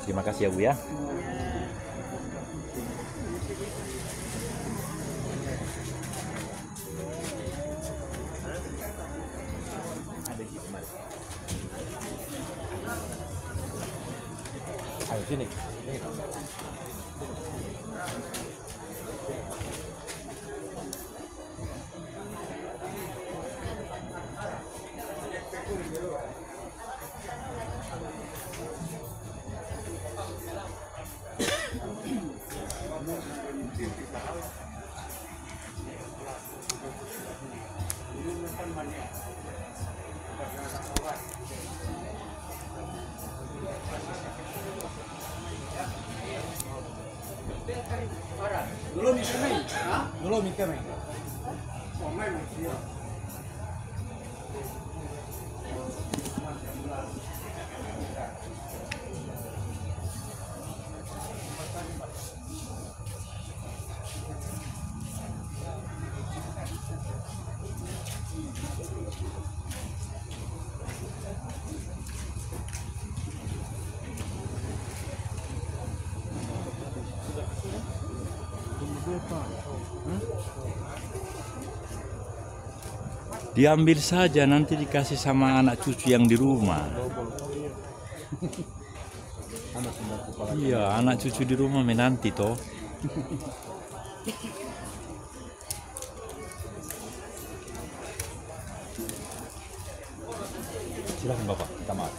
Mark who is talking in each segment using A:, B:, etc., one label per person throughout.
A: Terima kasih ya Bu ya. Ayo sini.
B: Belum mikir nih, belum mikir nih.
A: Diambil saja, nanti dikasih sama anak cucu yang di rumah. Iya, anak cucu di rumah menanti toh. Silakan Bapak, kita maaf.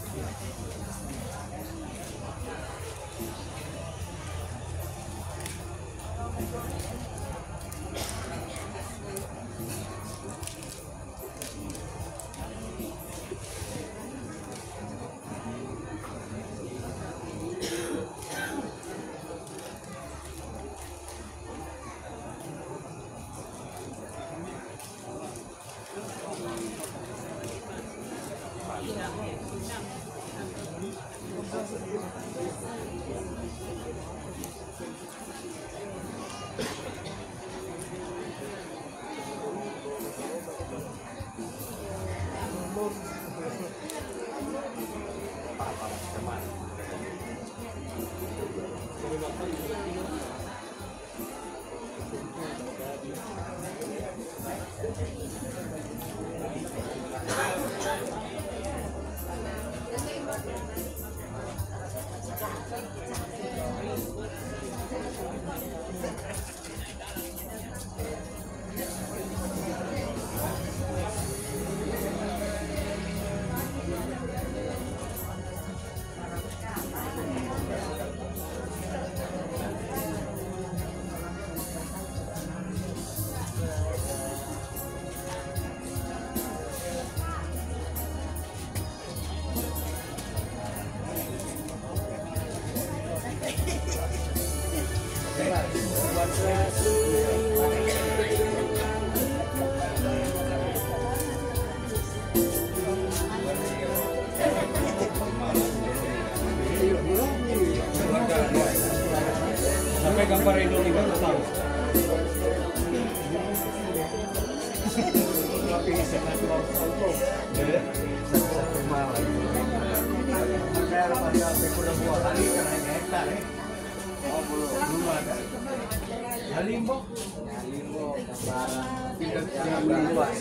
A: Sampai gambar Indonesia nggak tahu. Halimbo, gambaran luas.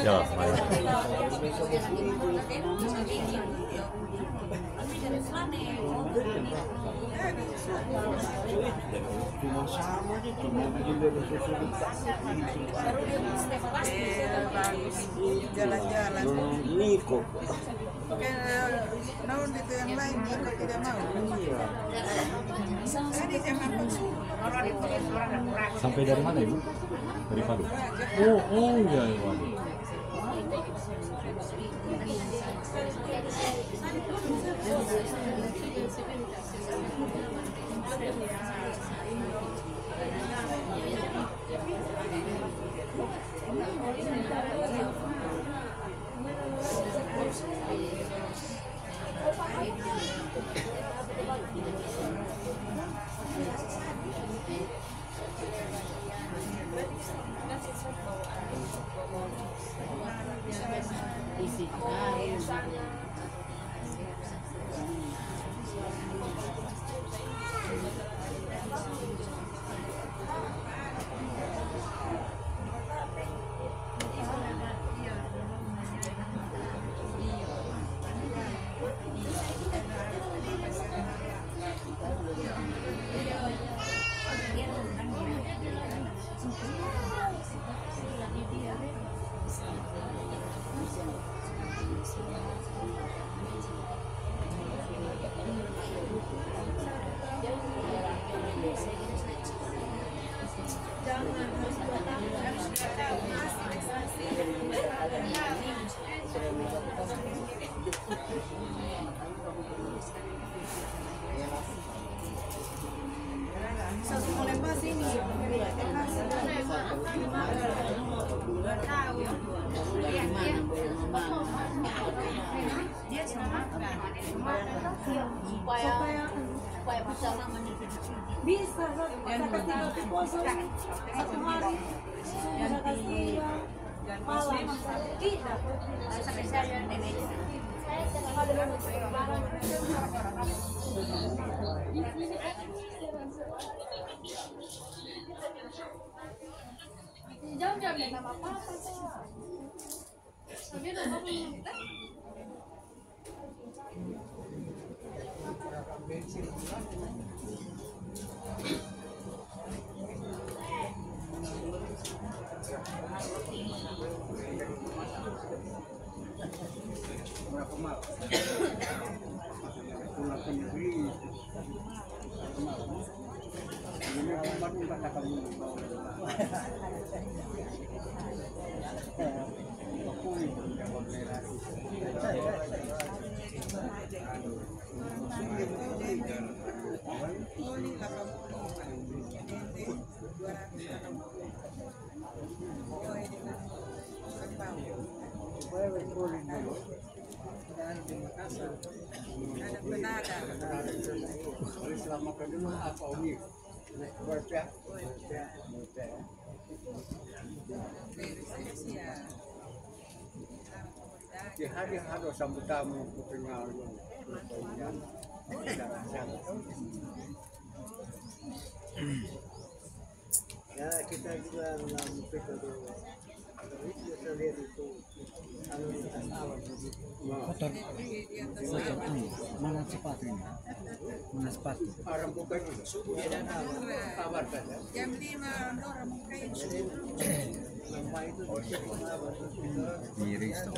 A: Ya, baik.
C: Cuma sama aja, cuma bikin dari susu
B: jalan-jalan.
C: ini kok.
B: Oke, naon itu yang lain dia kok tidak mau.
C: Iya.
B: Tadi jangan masuk.
A: Sampai dari mana Ibu? Dari Palu. Oh ya, waduh.
D: supaya bisa bisa kasih puasa satu hari bisa kasih malam tidak sampai saya nenek jauh-jauh ya sama apa tapi udah kamu
C: Berapa mal? Pulang negeri. Ini tempat kata kamu. Aku ini yang berbeda. Selama kedua apa umi? Berapa? Di hari ada sambut tamu putrinya. Ya kita juga melakukan itu. Kita lihat itu lalu lintas alam. Kotor ini mana sepatu ini? Orang bukan itu. Kabar saja.
E: Jam 5 orang mungkin
C: Lama itu
B: Miris tuh.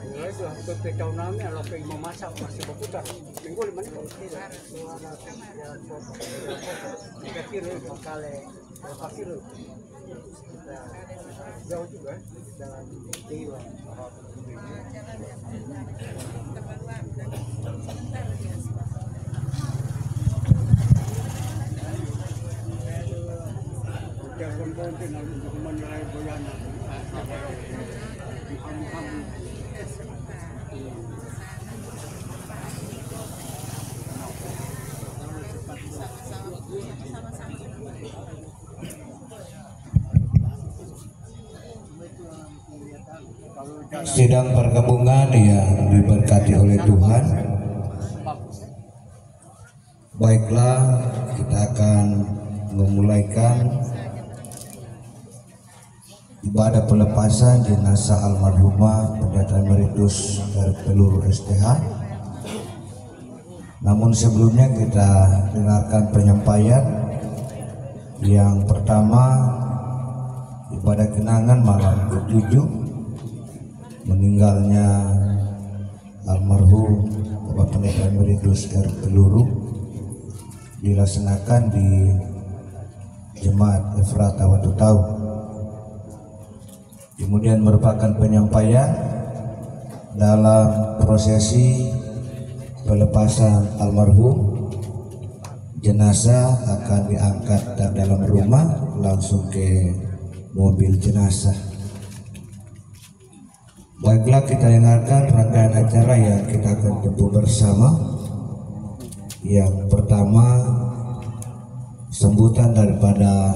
C: Ayo itu hampir ke tahun namanya kalau ke imam masak masih berputar. Minggu 5 menit. 3 kilo kali 4 kilo. Jauh juga. Jalan tinggi. Jangan konten untuk menerai boyana.
F: Sidang pergabungan yang diberkati oleh Tuhan. Baiklah, kita akan memulaikan ibadah pelepasan jenazah almarhumah Pendeta Emeritus dari Peluru STH. Namun sebelumnya kita dengarkan penyampaian. Yang pertama, ibadah kenangan malam ke-7 meninggalnya almarhum Bapak Pendeta Emeritus dari Peluru dilaksanakan di Jemaat Efrata Watu Tau. Kemudian merupakan penyampaian dalam prosesi pelepasan almarhum. Jenazah akan diangkat dari dalam rumah langsung ke mobil jenazah. Baiklah, kita dengarkan rangkaian acara yang kita akan tempuh bersama. Yang pertama, sambutan daripada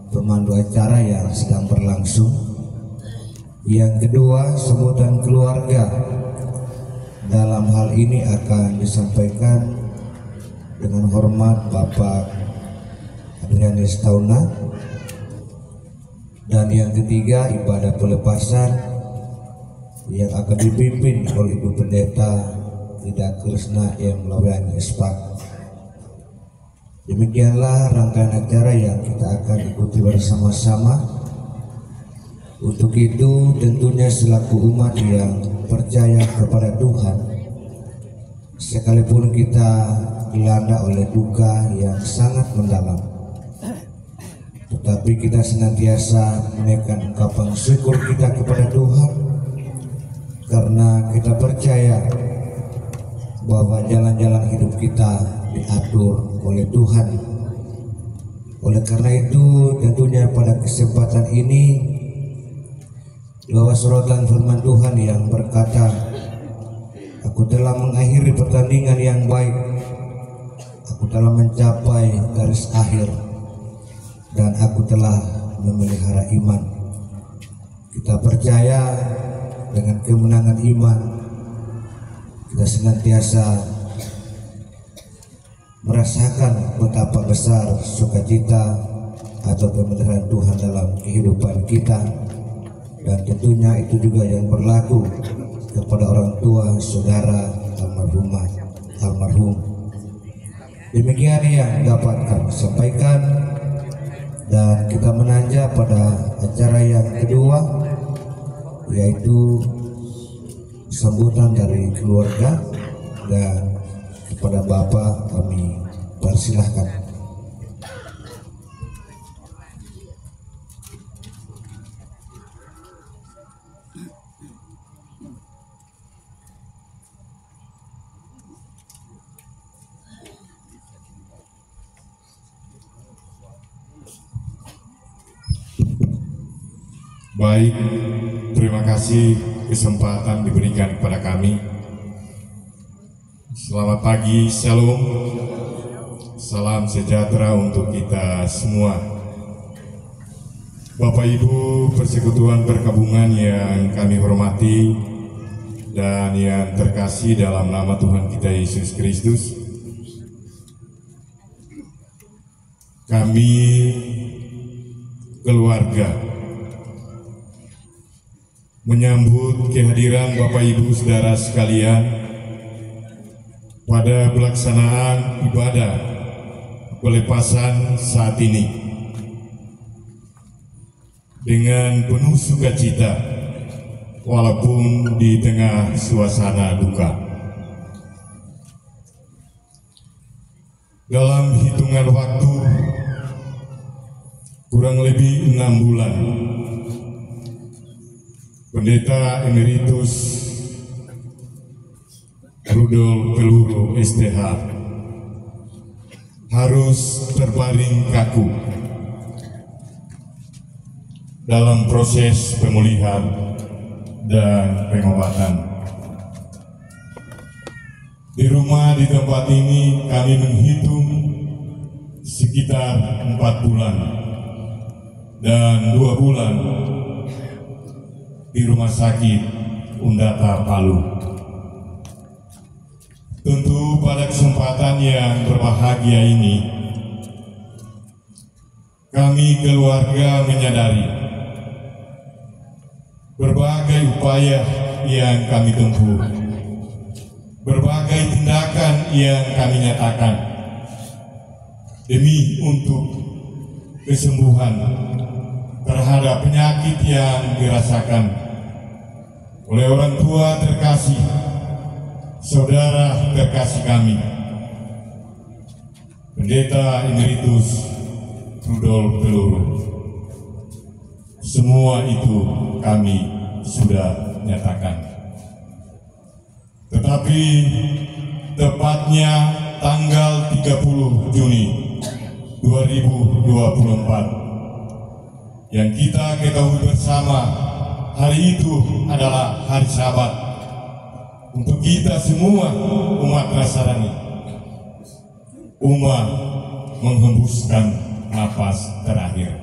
F: pemandu acara yang sedang berlangsung. Yang kedua, sambutan keluarga. Dalam hal ini akan disampaikan dengan hormat Bapak Adrianus Tauna. Dan yang ketiga, ibadah pelepasan yang akan dipimpin oleh Ibu Pendeta Ida Krisna M. Lawyani Espak. Demikianlah rangkaian acara yang kita akan ikuti bersama-sama. Untuk itu tentunya selaku umat yang percaya kepada Tuhan, sekalipun kita dilanda oleh duka yang sangat mendalam, tetapi kita senantiasa menaikkan ungkapan syukur kita kepada Tuhan, karena kita percaya bahwa jalan-jalan hidup kita diatur oleh Tuhan. Oleh karena itu tentunya pada kesempatan ini bahwa suratan firman Tuhan yang berkata, "Aku telah mengakhiri pertandingan yang baik, aku telah mencapai garis akhir, dan aku telah memelihara iman." Kita percaya dengan kemenangan iman kita senantiasa merasakan betapa besar sukacita atau pemeliharaan Tuhan dalam kehidupan kita. Dan tentunya itu juga yang berlaku kepada orang tua saudara almarhum. Demikian yang dapat kami sampaikan, dan kita menanjak pada acara yang kedua, yaitu sambutan dari keluarga. Dan kepada Bapak kami persilahkan.
A: Baik, terima kasih kesempatan diberikan kepada kami. Selamat pagi, Shalom. Salam sejahtera untuk kita semua.
G: Bapak Ibu Persekutuan Perkabungan yang kami hormati dan yang terkasih dalam nama Tuhan kita Yesus Kristus, kami keluarga menyambut kehadiran Bapak Ibu Saudara sekalian pada pelaksanaan ibadah pelepasan saat ini dengan penuh sukacita walaupun di tengah suasana duka. Dalam hitungan waktu kurang lebih 6 bulan, Pendeta Emeritus Rudolf Peluru STH harus terbaring kaku dalam proses pemulihan dan pengobatan. Di rumah di tempat ini kami menghitung sekitar 4 bulan dan 2 bulan di Rumah Sakit Undata Palu. Tentu pada kesempatan yang berbahagia ini, kami keluarga menyadari berbagai upaya yang kami tempuh, berbagai tindakan yang kami nyatakan demi untuk kesembuhan terhadap penyakit yang dirasakan oleh orang tua terkasih, saudara terkasih kami, Pendeta Emeritus Rudolf Peluru. Semua itu kami sudah nyatakan. Tetapi tepatnya tanggal 30 Juni 2024 yang kita ketahui bersama, hari itu adalah hari Sabat untuk kita semua umat Nasrani. Umat menghembuskan nafas terakhir.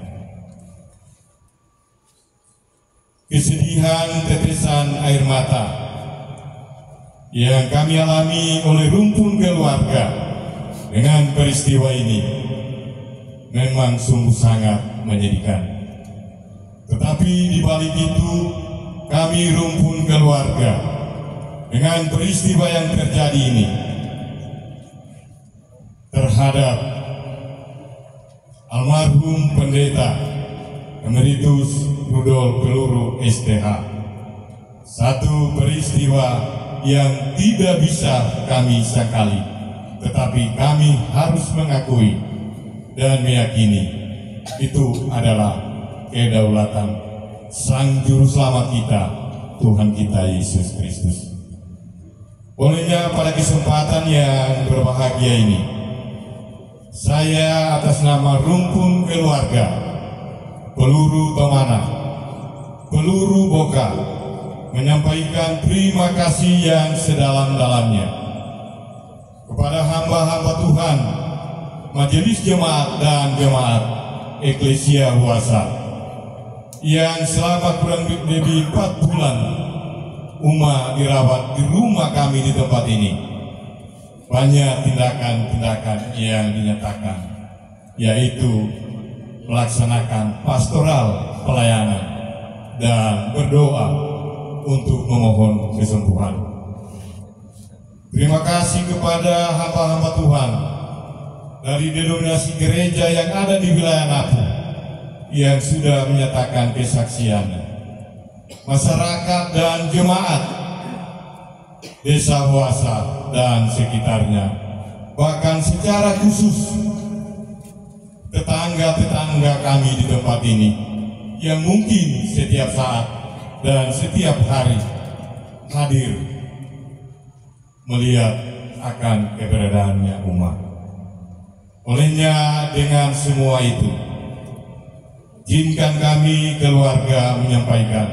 G: Kesedihan tetesan air mata yang kami alami oleh rumpun keluarga dengan peristiwa ini memang sungguh sangat menyedihkan. Tetapi di balik itu, kami rumpun keluarga dengan peristiwa yang terjadi ini terhadap almarhum Pendeta Emeritus Rudolf Peluru STH, satu peristiwa yang tidak bisa kami sakali, tetapi kami harus mengakui dan meyakini itu adalah kedaulatan Sang Juru Selamat kita, Tuhan kita Yesus Kristus. Olehnya pada kesempatan yang berbahagia ini, saya atas nama rumpun keluarga Peluru Tomana, Peluru Boka, menyampaikan terima kasih yang sedalam-dalamnya kepada hamba-hamba Tuhan, Majelis Jemaat dan Jemaat Eklesia Huasa yang selama kurang lebih 4 bulan umat dirawat di rumah kami di tempat ini. Banyak tindakan-tindakan yang dinyatakan, yaitu melaksanakan pastoral pelayanan dan berdoa untuk memohon kesembuhan. Terima kasih kepada hamba-hamba Tuhan dari denominasi gereja yang ada di wilayah Napu yang sudah menyatakan kesaksiannya. Masyarakat dan jemaat Desa Huasa dan sekitarnya, bahkan secara khusus tetangga-tetangga kami di tempat ini yang mungkin setiap saat dan setiap hari hadir melihat akan keberadaannya umat. Olehnya dengan semua itu, izinkan kami keluarga menyampaikan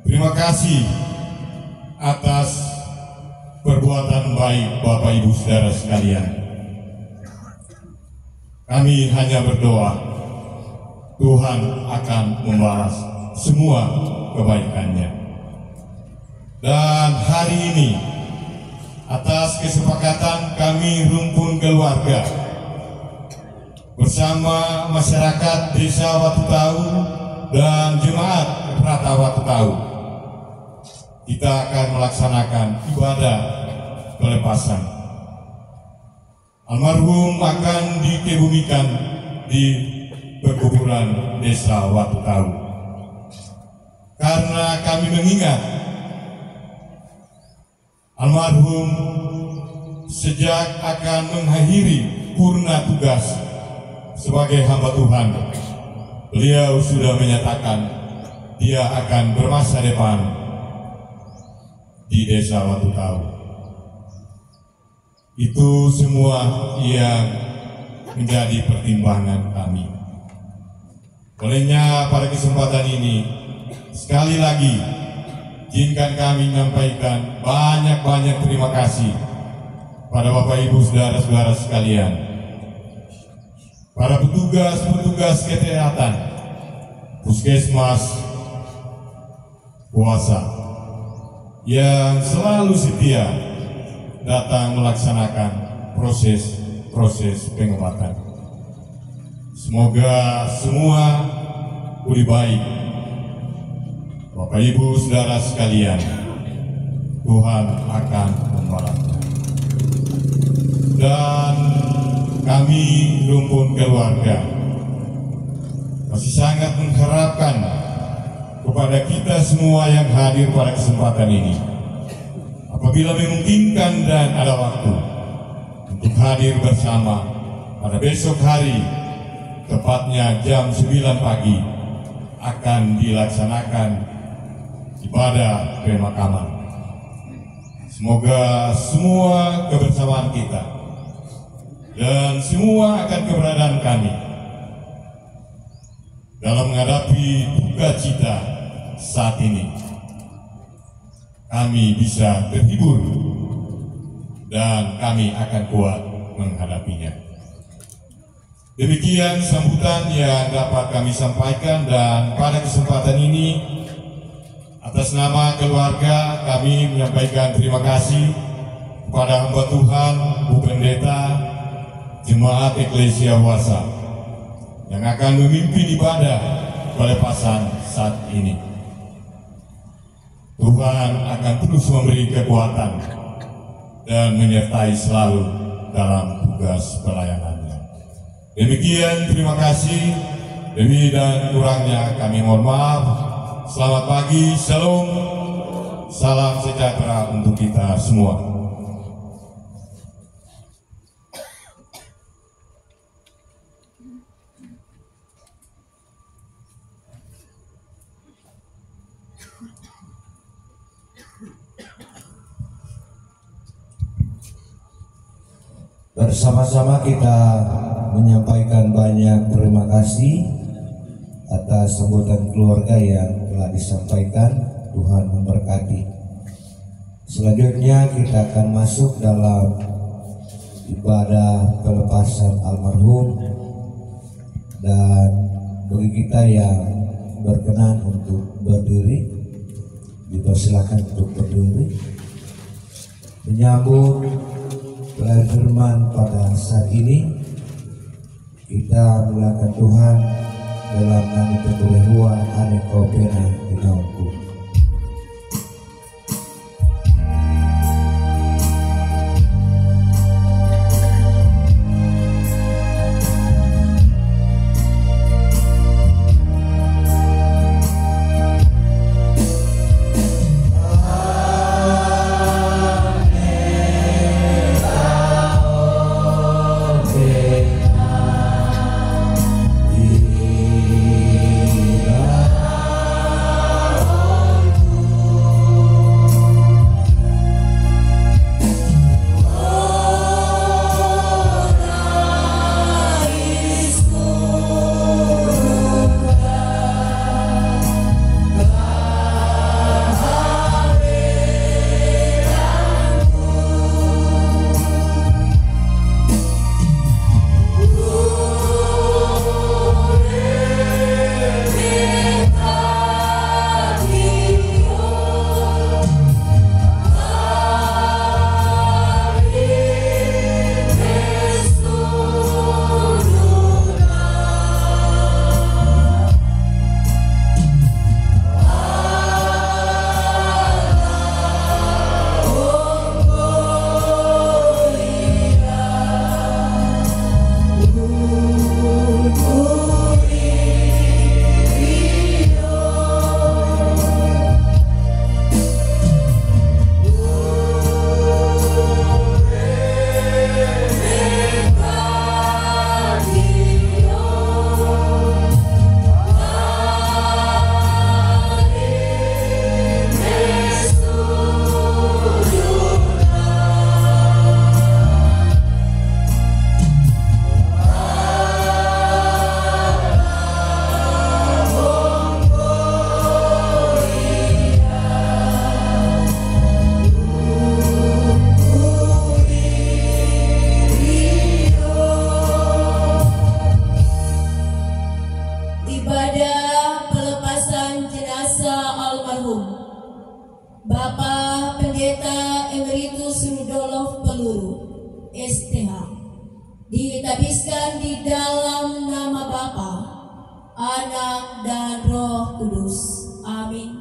G: terima kasih atas perbuatan baik Bapak Ibu Saudara sekalian. Kami hanya berdoa Tuhan akan membalas semua kebaikannya. Dan hari ini, atas kesepakatan kami rumpun keluarga bersama masyarakat Desa Watu Tahu dan Jemaat Prata Watu Tahu, kita akan melaksanakan ibadah pelepasan. Almarhum akan dikebumikan di pekuburan Desa Watu Tahu. Karena kami mengingat almarhum sejak akan mengakhiri purna tugas sebagai hamba Tuhan, beliau sudah menyatakan dia akan bermasa depan di Desa Watu Tahu. Itu semua yang menjadi pertimbangan kami. Olehnya pada kesempatan ini, sekali lagi izinkan kami menyampaikan banyak-banyak terima kasih pada Bapak Ibu saudara-saudara sekalian, para petugas-petugas kesehatan, puskesmas, puasa, yang selalu setia datang melaksanakan proses pengobatan. Semoga semua pulih baik. Bapak Ibu saudara sekalian, Tuhan akan membalasnya. Dan kami rumpun keluarga masih sangat mengharapkan kepada kita semua yang hadir pada kesempatan ini, apabila memungkinkan dan ada waktu, untuk hadir bersama pada besok hari, tepatnya jam 9 pagi, akan dilaksanakan ibadah pemakaman. Semoga semua kebersamaan kita dan semua akan keberadaan kami dalam menghadapi duka cita saat ini, kami bisa terhibur dan kami akan kuat menghadapinya. Demikian sambutan yang dapat kami sampaikan, dan pada kesempatan ini atas nama keluarga kami menyampaikan terima kasih kepada hamba Tuhan, Bu Pendeta, Jemaat Eklesia Wasa yang akan memimpin ibadah pelepasan saat ini. Tuhan akan terus memberi kekuatan dan menyertai selalu dalam tugas pelayanannya. Demikian, terima kasih. Lebih dan kurangnya kami mohon maaf. Selamat pagi, shalom, salam sejahtera untuk kita semua.
F: Bersama-sama kita menyampaikan banyak terima kasih atas sambutan keluarga yang telah disampaikan. Tuhan memberkati. Selanjutnya kita akan masuk dalam ibadah pelepasan almarhum, dan bagi kita yang berkenan untuk berdiri, dipersilakan untuk berdiri menyambut pelayan firman pada saat ini. Kita mulakan Tuhan dalam nama ketuhanan ane kau pena dinaunku.
H: Oh Emeritus Rudolf Peluru STH ditabiskan di dalam nama Bapa, Anak dan Roh Kudus. Amin.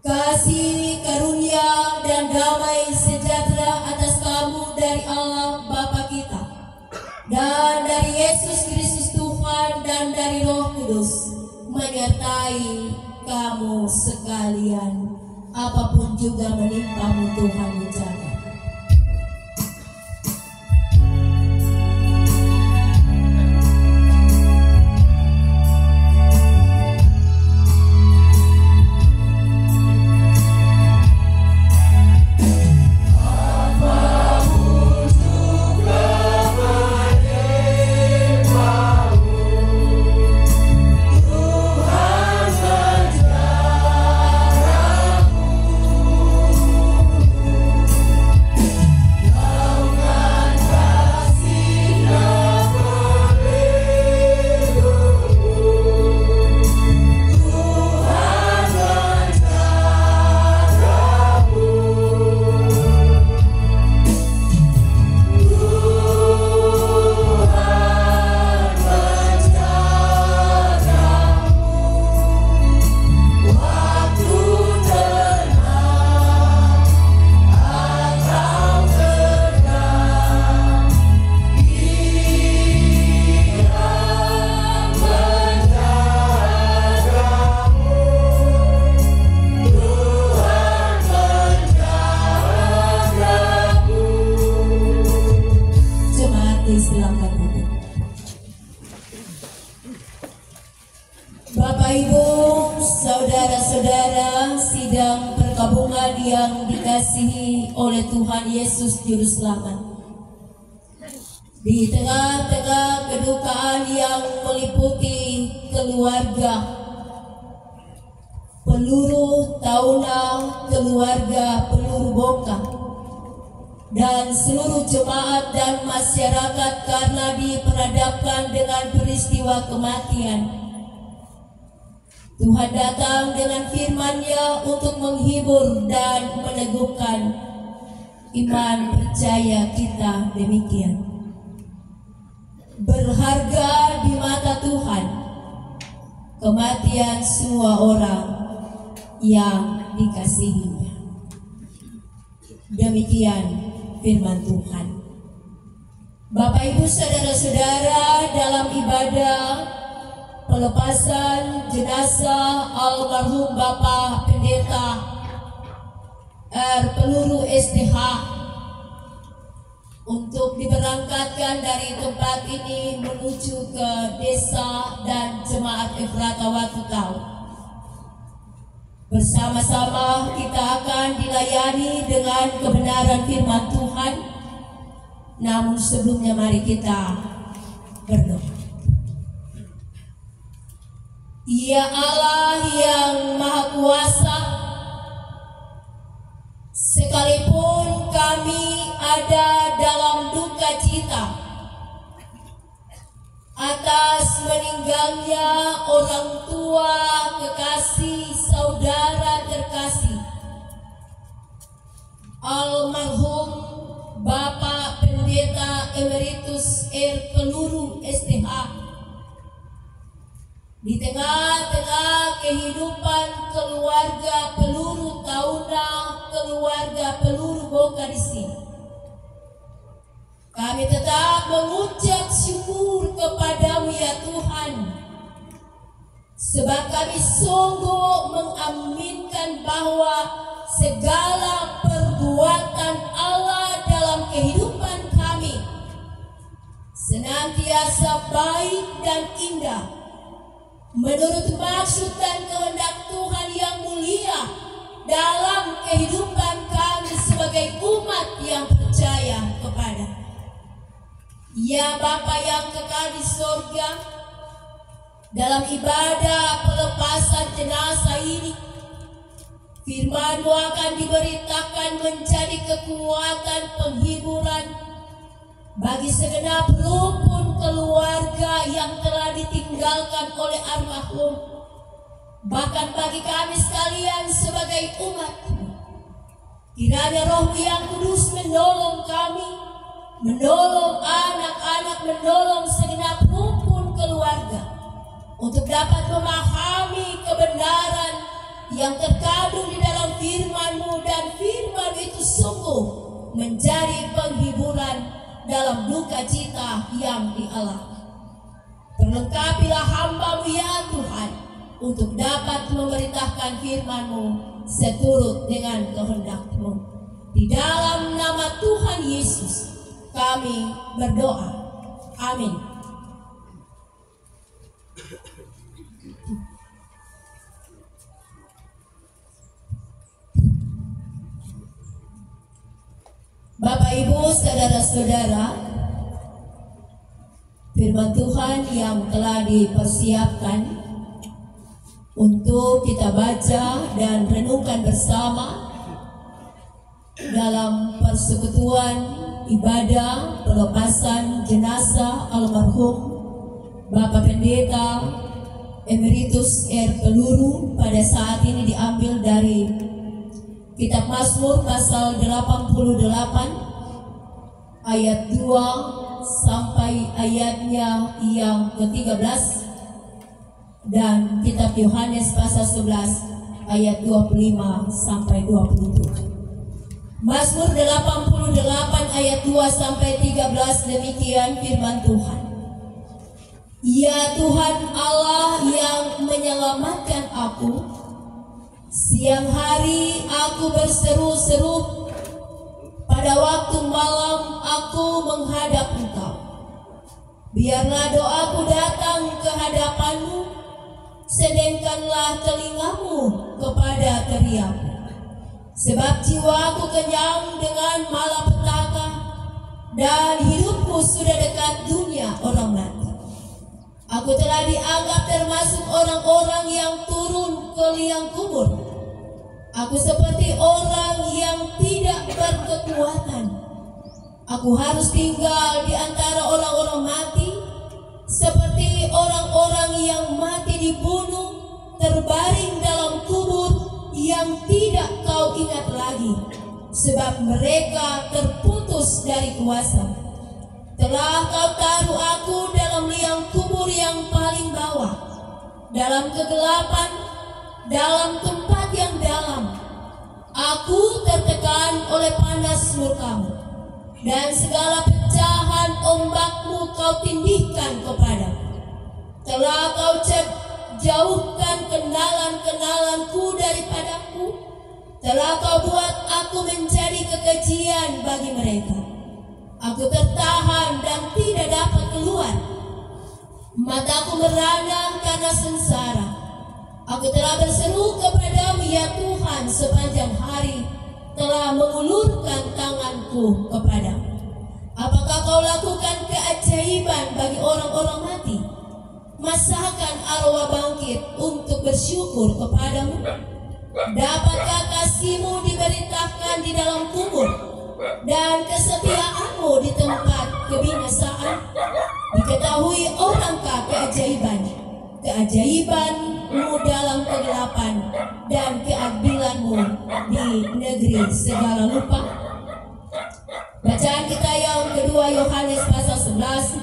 H: Kasih, karunia, dan damai sejahtera atas kamu dari Allah Bapa kita, dan dari Yesus Kristus Tuhan, dan dari Roh Kudus menyertai kamu sekalian. Apapun juga menimpamu, Tuhan menjaga. Bapak Ibu, saudara-saudara sidang perkabungan yang dikasihi oleh Tuhan Yesus Juru Selamat. Di tengah-tengah kedukaan yang meliputi keluarga, peluru Tauna, keluarga peluru Boka, dan seluruh jemaat dan masyarakat karena diperhadapkan dengan peristiwa kematian, Tuhan datang dengan firman-Nya untuk menghibur dan meneguhkan iman percaya kita demikian. Berharga di mata Tuhan kematian semua orang yang dikasihinya. Demikian firman Tuhan. Bapak Ibu saudara-saudara, dalam ibadah pelepasan jenazah almarhum Bapak Pendeta R. Peluru STH untuk diberangkatkan dari tempat ini menuju ke desa dan jemaat Efrata Watu Tau. Bersama-sama kita akan dilayani dengan kebenaran firman Tuhan. Namun sebelumnya mari kita berdoa. Ya Allah yang Maha Kuasa, sekalipun kami ada dalam duka cita atas meninggalnya orang tua kekasih, saudara terkasih almarhum Bapak Pendeta Emeritus R. Peluru STH, di tengah-tengah kehidupan keluarga peluru Tauna, keluarga peluru Boka di sini, kami tetap mengucap syukur kepadamu ya Tuhan, sebab kami sungguh mengaminkan bahwa segala perbuatan Allah dalam kehidupan kami senantiasa baik dan indah, menurut maksud dan kehendak Tuhan yang mulia dalam kehidupan kami sebagai umat yang percaya kepada Ya Bapa yang kekal di surga, dalam ibadah pelepasan jenazah ini, firman-Mu akan diberitakan menjadi kekuatan penghiburan bagi segenap rukun keluarga yang telah ditinggalkan oleh almarhum, bahkan bagi kami sekalian sebagai umat. Kiranya Roh-Mu yang kudus menolong kami, menolong anak-anak, menolong segenap rumpun keluarga untuk dapat memahami kebenaran yang terkandung di dalam firman-Mu, dan firman itu sungguh menjadi penghiburan dalam duka cita yang dialami. Perlengkapilah hamba-Mu ya Tuhan untuk dapat memerintahkan firman-Mu seturut dengan kehendak-Mu. Di dalam nama Tuhan Yesus kami berdoa. Amin. Bapak, Ibu, saudara-saudara, firman Tuhan yang telah dipersiapkan untuk kita baca dan renungkan bersama dalam persekutuan ibadah pelepasan jenazah almarhum Bapak Pendeta Emeritus R. Peluru pada saat ini diambil dari Kitab Mazmur pasal 88 ayat 2 sampai ayatnya yang ke-13, dan Kitab Yohanes pasal 11 ayat 25 sampai 27. Mazmur 88 ayat 2 sampai 13, demikian firman Tuhan. Ya Tuhan Allah yang menyelamatkan aku, siang hari aku berseru-seru, pada waktu malam aku menghadap Engkau. Biarlah doaku datang ke hadapan-Mu, sedengkanlah telinga-Mu kepada teriakku. Sebab jiwaku kenyang dengan malapetaka, dan hidupku sudah dekat dunia orang mati. Aku telah dianggap termasuk orang-orang yang turun ke liang kubur. Aku seperti orang yang tidak berkekuatan. Aku harus tinggal di antara orang-orang mati, seperti orang-orang yang mati dibunuh, terbaring dalam kubur yang tidak kau ingat lagi, sebab mereka terputus dari kuasa. Telah kau taruh aku dalam liang kubur yang paling bawah, dalam kegelapan, dalam tempat yang dalam. Aku tertekan oleh panas murka-Mu, dan segala pecahan ombak-Mu kau tindihkan kepadaku. Telah kau jauhkan kenalan-kenalanku daripadaku. Telah kau buat aku menjadi kekejian bagi mereka. Aku tertahan dan tidak dapat keluar. Mataku merana karena sengsara. Aku telah berseru kepadamu ya Tuhan sepanjang hari, telah mengulurkan tanganku kepadamu. Apakah kau lakukan keajaiban bagi orang-orang mati? Masakan arwah bangkit untuk bersyukur kepadamu? Dapatkah kasih-Mu diberitakan di dalam kubur, dan kesetiaan-Mu di tempat kebinasaan? Diketahui orangkah keajaiban-Mu dalam kegelapan, dan keadilan-Mu di negeri segala lupa? Bacaan kita yang kedua, Yohanes pasal 11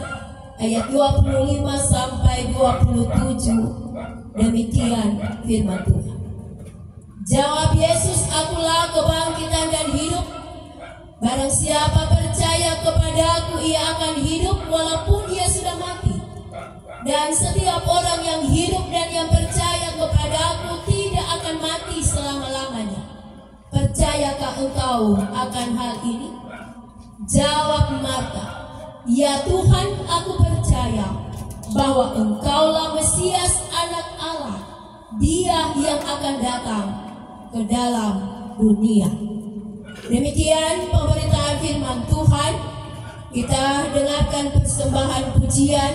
H: ayat 25 sampai 27. Demikian firman Tuhan. Jawab Yesus, akulah kebangkitan dan hidup. Barang siapa percaya kepadaku, ia akan hidup walaupun ia sudah mati. Dan setiap orang yang hidup dan yang percaya kepadaku tidak akan mati selama-lamanya. Percayakah engkau akan hal ini? Jawab Marta, ya Tuhan, aku percaya bahwa Engkaulah Mesias Anak Allah, Dia yang akan datang ke dalam dunia. Demikian pemberitaan firman Tuhan. Kita dengarkan persembahan pujian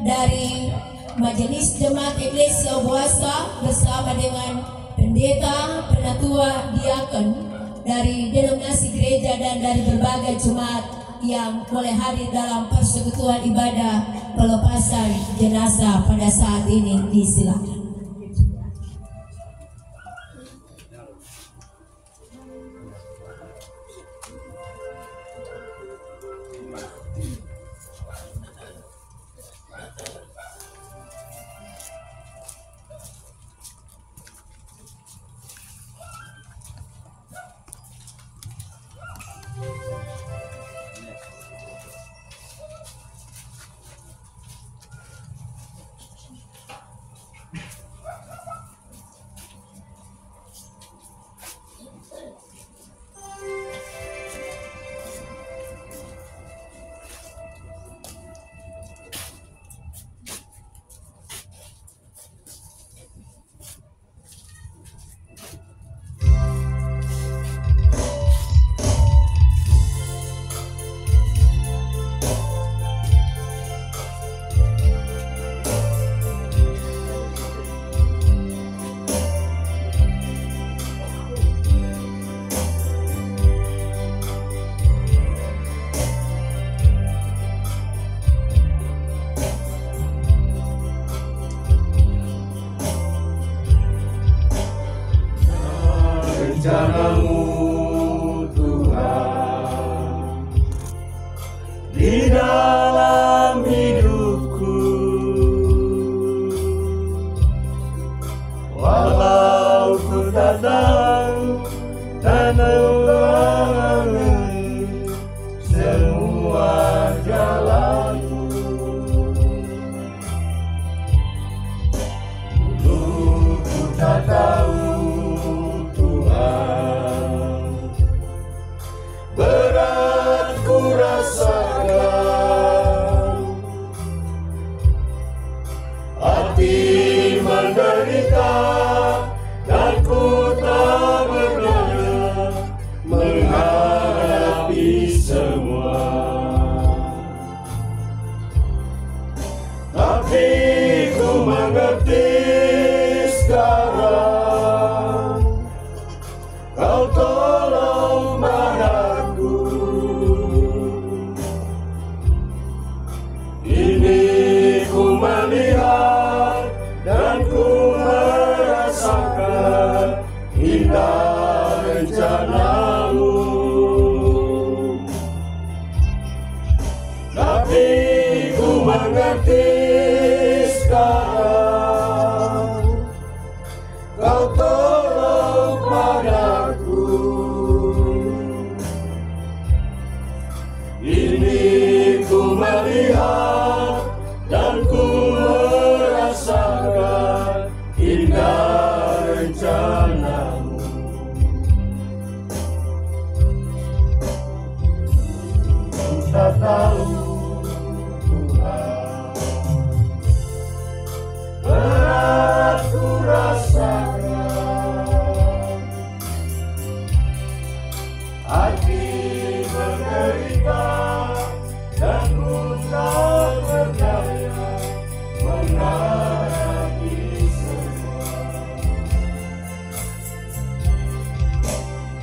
H: dari Majelis Jemaat Iglesia Buasa bersama dengan pendeta, penatua, diakon dari denominasi gereja dan dari berbagai jemaat yang boleh hadir dalam persekutuan ibadah pelepasan jenazah pada saat ini. Disilakan.
I: dalam hidupku. Walau ku tak tahu dan mengenai semua jalanku, dulu ku tak tahu Tuhan, berat ku rasakan, hati menderita dan ku tak berdaya menghadapi semua. Tapi ku mengerti sekarang, Kau tolong padaku. Ini ku melihat dan ku merasakan indah rencana-Mu. Tapi ku mengerti sekarang, Kau tolong padaku. Ini ku melihat dan ku merasakan indah rencana-Mu. Ku tak tahu Tuhan, berat ku rasakan, hati menderita dan ku tak berdaya menghadapi semua.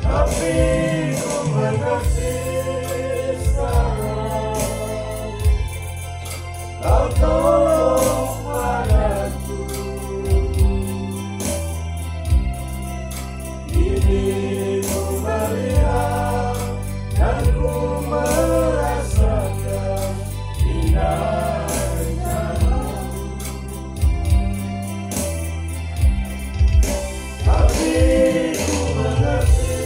I: Tapi ku mengerti sekarang, Kau tolong padaku. Ini ku melihat dan ku merasakan indah rencana-Mu. Tapi ku mengerti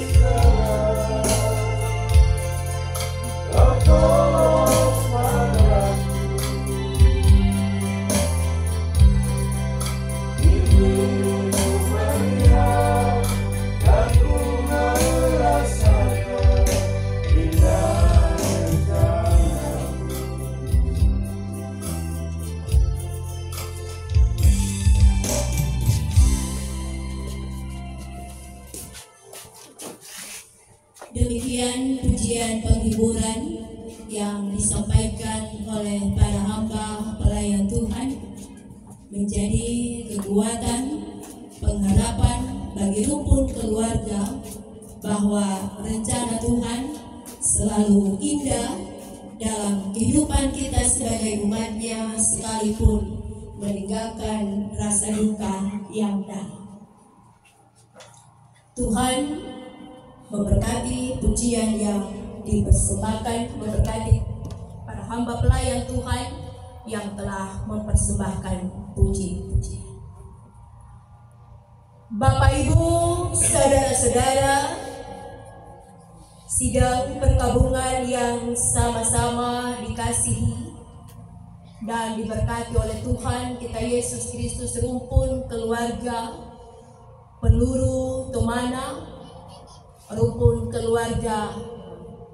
I: sekarang, Kau tolong padaku. Ini ku melihat dan ku merasakan indah rencana-Mu.
H: Demikian pujian penghiburan yang disampaikan oleh para hamba pelayan Tuhan menjadi kekuatan, pengharapan bagi rumpun keluarga bahwa rencana Tuhan selalu indah dalam kehidupan kita sebagai umatnya, sekalipun meninggalkan rasa duka yang dalam. Tuhan memberkati pujian yang dipersembahkan, memberkati para hamba pelayan Tuhan yang telah mempersembahkan puji-pujian. Bapak Ibu, saudara-saudara, sidang perkabungan yang sama-sama dikasihi dan diberkati oleh Tuhan kita Yesus Kristus, rumpun keluarga Peluru Tomana, rumpun keluarga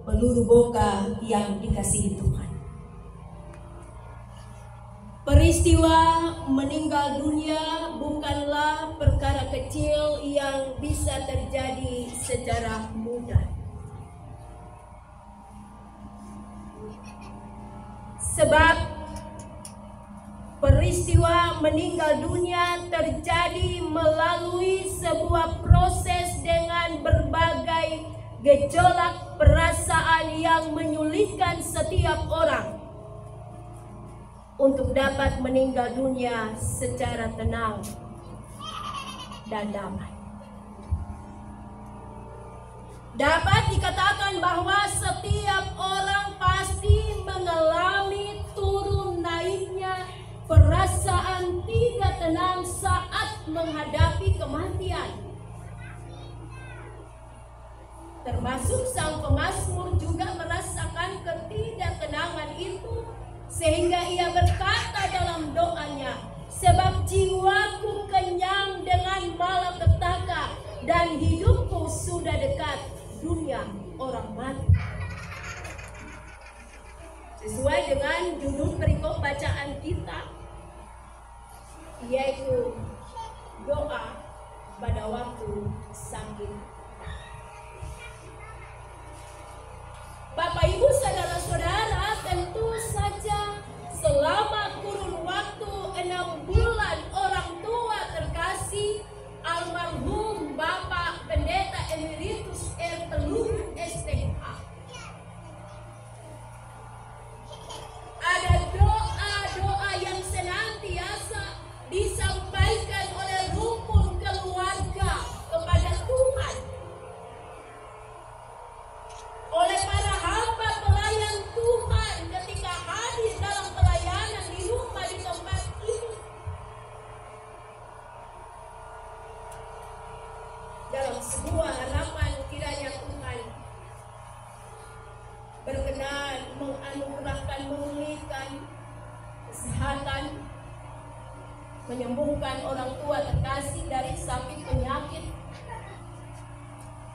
H: Peluru Boka yang dikasihi Tuhan. Peristiwa meninggal dunia bukanlah perkara kecil yang bisa terjadi secara mudah. Sebab peristiwa meninggal dunia terjadi melalui sebuah proses dengan berbagai gejolak perasaan yang menyulitkan setiap orang untuk dapat meninggal dunia secara tenang dan damai. Dapat dikatakan bahwa setiap orang pasti menghadapi kematian. Termasuk sang pemazmur juga merasakan ketidaktenangan itu, sehingga ia berkata dalam doanya, sebab jiwaku kenyang dengan malapetaka dan hidupku sudah dekat dunia orang mati. Sesuai dengan judul perikop bacaan kita, yaitu doa pada waktu sakit. Bapak Ibu saudara-saudara, tentu saja selama kurun waktu 6 bulan orang tua terkasih almarhum Bapak Pendeta Emeritus R. Peluru STH, ada doa-doa yang senantiasa disampaikan oleh rukun keluarga kepada Tuhan, oleh para hamba pelayan Tuhan ketika hadir dalam pelayanan di rumah di tempat ini, dalam sebuah harapan kiranya Tuhan berkenan menganugerahkan, memulihkan kesehatan, menyembuhkan orang tua terkasih dari sakit penyakit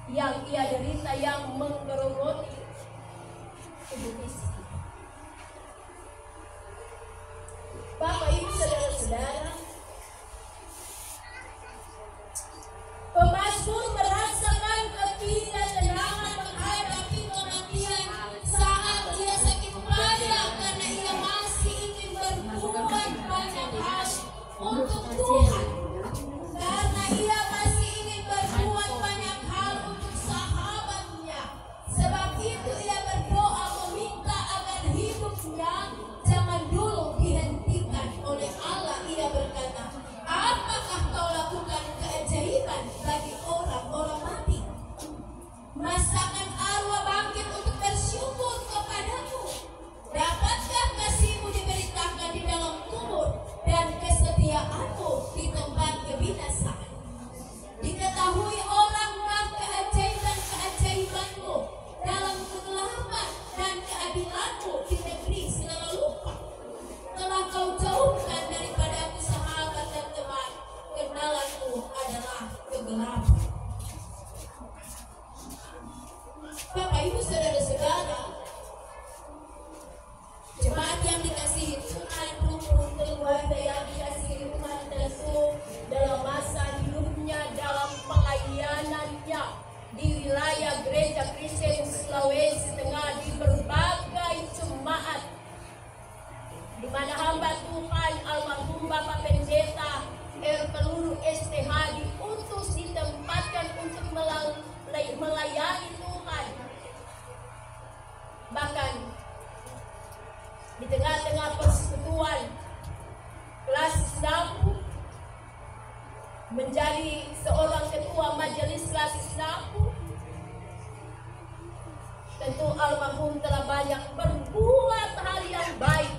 H: yang ia derita, yang menggerogoti tubuh fisik. Bapak Ibu saudara-saudara, pemazmur merasakan ketidaktenangan menghadapi kematian saat ia sakit parah, karena ia masih ingin berbuat banyak hal untuk Tuhan, karena ia masih ingin berbuat banyak hal untuk sahabatnya. Sebab itu ia berdoa meminta agar hidupnya jangan dulu dihentikan oleh Allah. Ia berkata, apakah kau lakukan keajaiban bagi orang-orang mati? Masakan arwah bangkit untuk bersyukur kepadamu? Dapatkah kasihmu diberitakan di dalam kubur dan kesetiaanmu di tempat kebinasaan? Diketahui orangkah keajaiban-keajaibanmu dalam kegelapan dan keadilanmu di negeri segala lupa? Telah kau jauhkan daripadaku sahabat dan teman, kenalanmu adalah kegelapan. Bapak Ibu saudara-saudara, jemaat yang dikasihi Tuhan, rukun keluarga yang dikasihi Tuhan, tentu dalam masa hidupnya, dalam pelayanannya di wilayah Gereja Kristen Sulawesi Tengah, di berbagai jemaat, di mana hamba Tuhan almarhum Bapak Pendeta R. Peluru STH diutus, ditempatkan untuk melayani Tuhan. Bahkan di tengah-tengah persekutuan kelas Islam, menjadi seorang ketua majelis kelas Islam, tentu almarhum telah banyak berbuat hal yang baik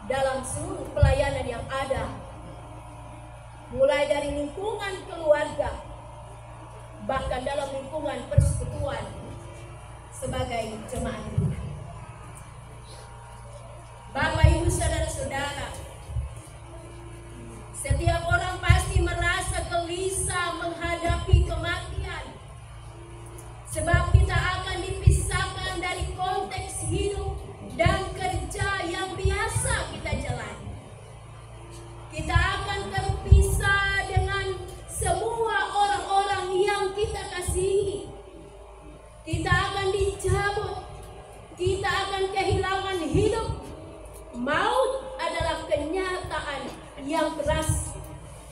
H: dalam seluruh pelayanan yang ada, mulai dari lingkungan keluarga, bahkan dalam lingkungan persekutuan sebagai jemaat Tuhan. Bapak Ibu saudara-saudara, setiap orang pasti merasa gelisah menghadapi kematian, sebab kita akan dipisahkan dari konteks hidup dan kerja yang biasa kita jalani. Kita akan terpisah dengan semua orang-orang yang kita kasihi. Kita akan dicabut, kita akan kehilangan hidup. Maut adalah kenyataan yang keras.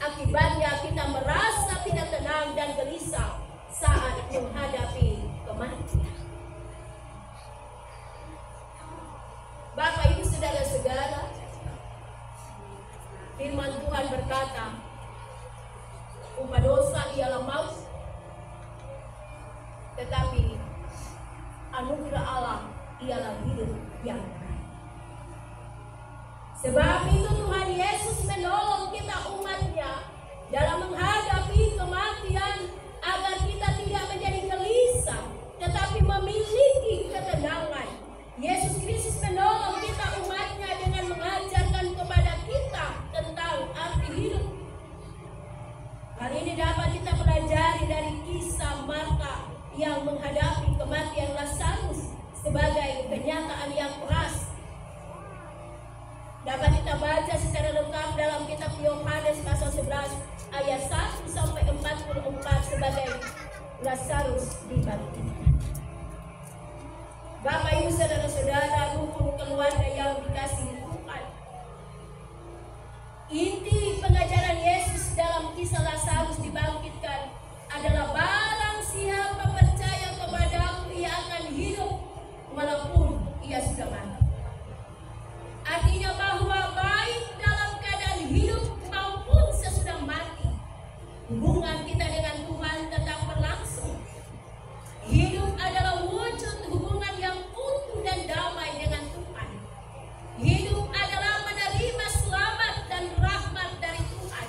H: Akibatnya kita merasa tidak tenang dan gelisah saat menghadapi kematian. Bapak Ibu saudara-saudara, firman Tuhan berkata, upah dosa ialah maut, tetapi anugerah Allah ialah hidup yang baik. Sebab itu dalam menghadapi kematian, agar kita tidak menjadi gelisah, tetapi memiliki ketenangan. Yesus Kristus menolong kita umatnya dengan mengajarkan kepada kita tentang arti hidup. Hal ini dapat kita pelajari dari kisah Marta yang menghadapi kematian Lazarus sebagai kenyataan yang keras. Dapat kita baca secara lengkap dalam kitab Yohanes pasal 11 ayat 1 sampai 44 sebagai Lazarus dibangkitkan. Bapak Ibu saudara-saudara, rukun keluarga yang dikasihi Tuhan, inti pengajaran Yesus dalam kisah Lazarus dibangkitkan adalah barang siapa percaya kepadaku ia akan hidup walaupun ia sudah mati. Artinya bahwa baik dalam keadaan hidup maupun sesudah mati, hubungan kita dengan Tuhan tetap berlangsung. Hidup adalah wujud hubungan yang utuh dan damai dengan Tuhan. Hidup adalah menerima selamat dan rahmat dari Tuhan.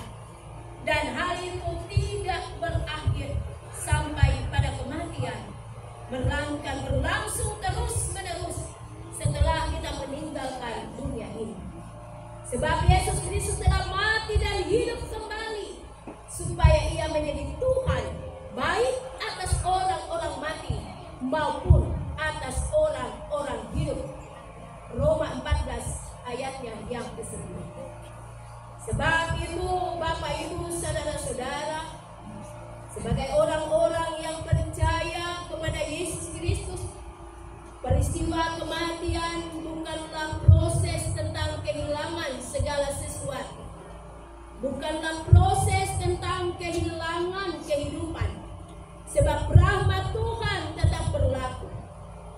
H: Dan hal itu tidak berakhir sampai pada kematian, melainkan berlangsung terus-menerus setelah kita meninggalkan dunia ini. Sebab Yesus Kristus telah mati dan hidup kembali supaya ia menjadi Tuhan baik atas orang-orang mati maupun atas orang-orang hidup. Roma 14 ayatnya yang ke-9. Sebab itu Bapak Ibu saudara-saudara, sebagai orang-orang yang percaya kepada Yesus Kristus, peristiwa kematian bukanlah proses tentang kehilangan segala sesuatu. Bukanlah proses tentang kehilangan kehidupan. Sebab rahmat Tuhan tetap berlaku.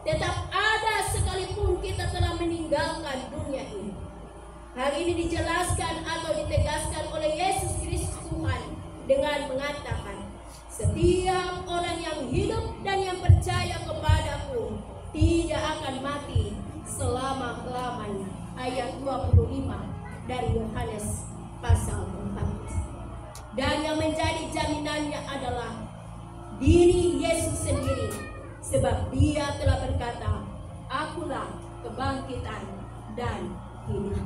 H: Tetap ada sekalipun kita telah meninggalkan dunia ini. Hal ini dijelaskan atau ditegaskan oleh Yesus Kristus Tuhan dengan mengatakan, setiap orang yang hidup dan yang percaya kepadaku tidak akan mati selama-lamanya. Ayat 25 dari Yohanes pasal 14. Dan yang menjadi jaminannya adalah diri Yesus sendiri, sebab dia telah berkata, akulah kebangkitan dan hidup.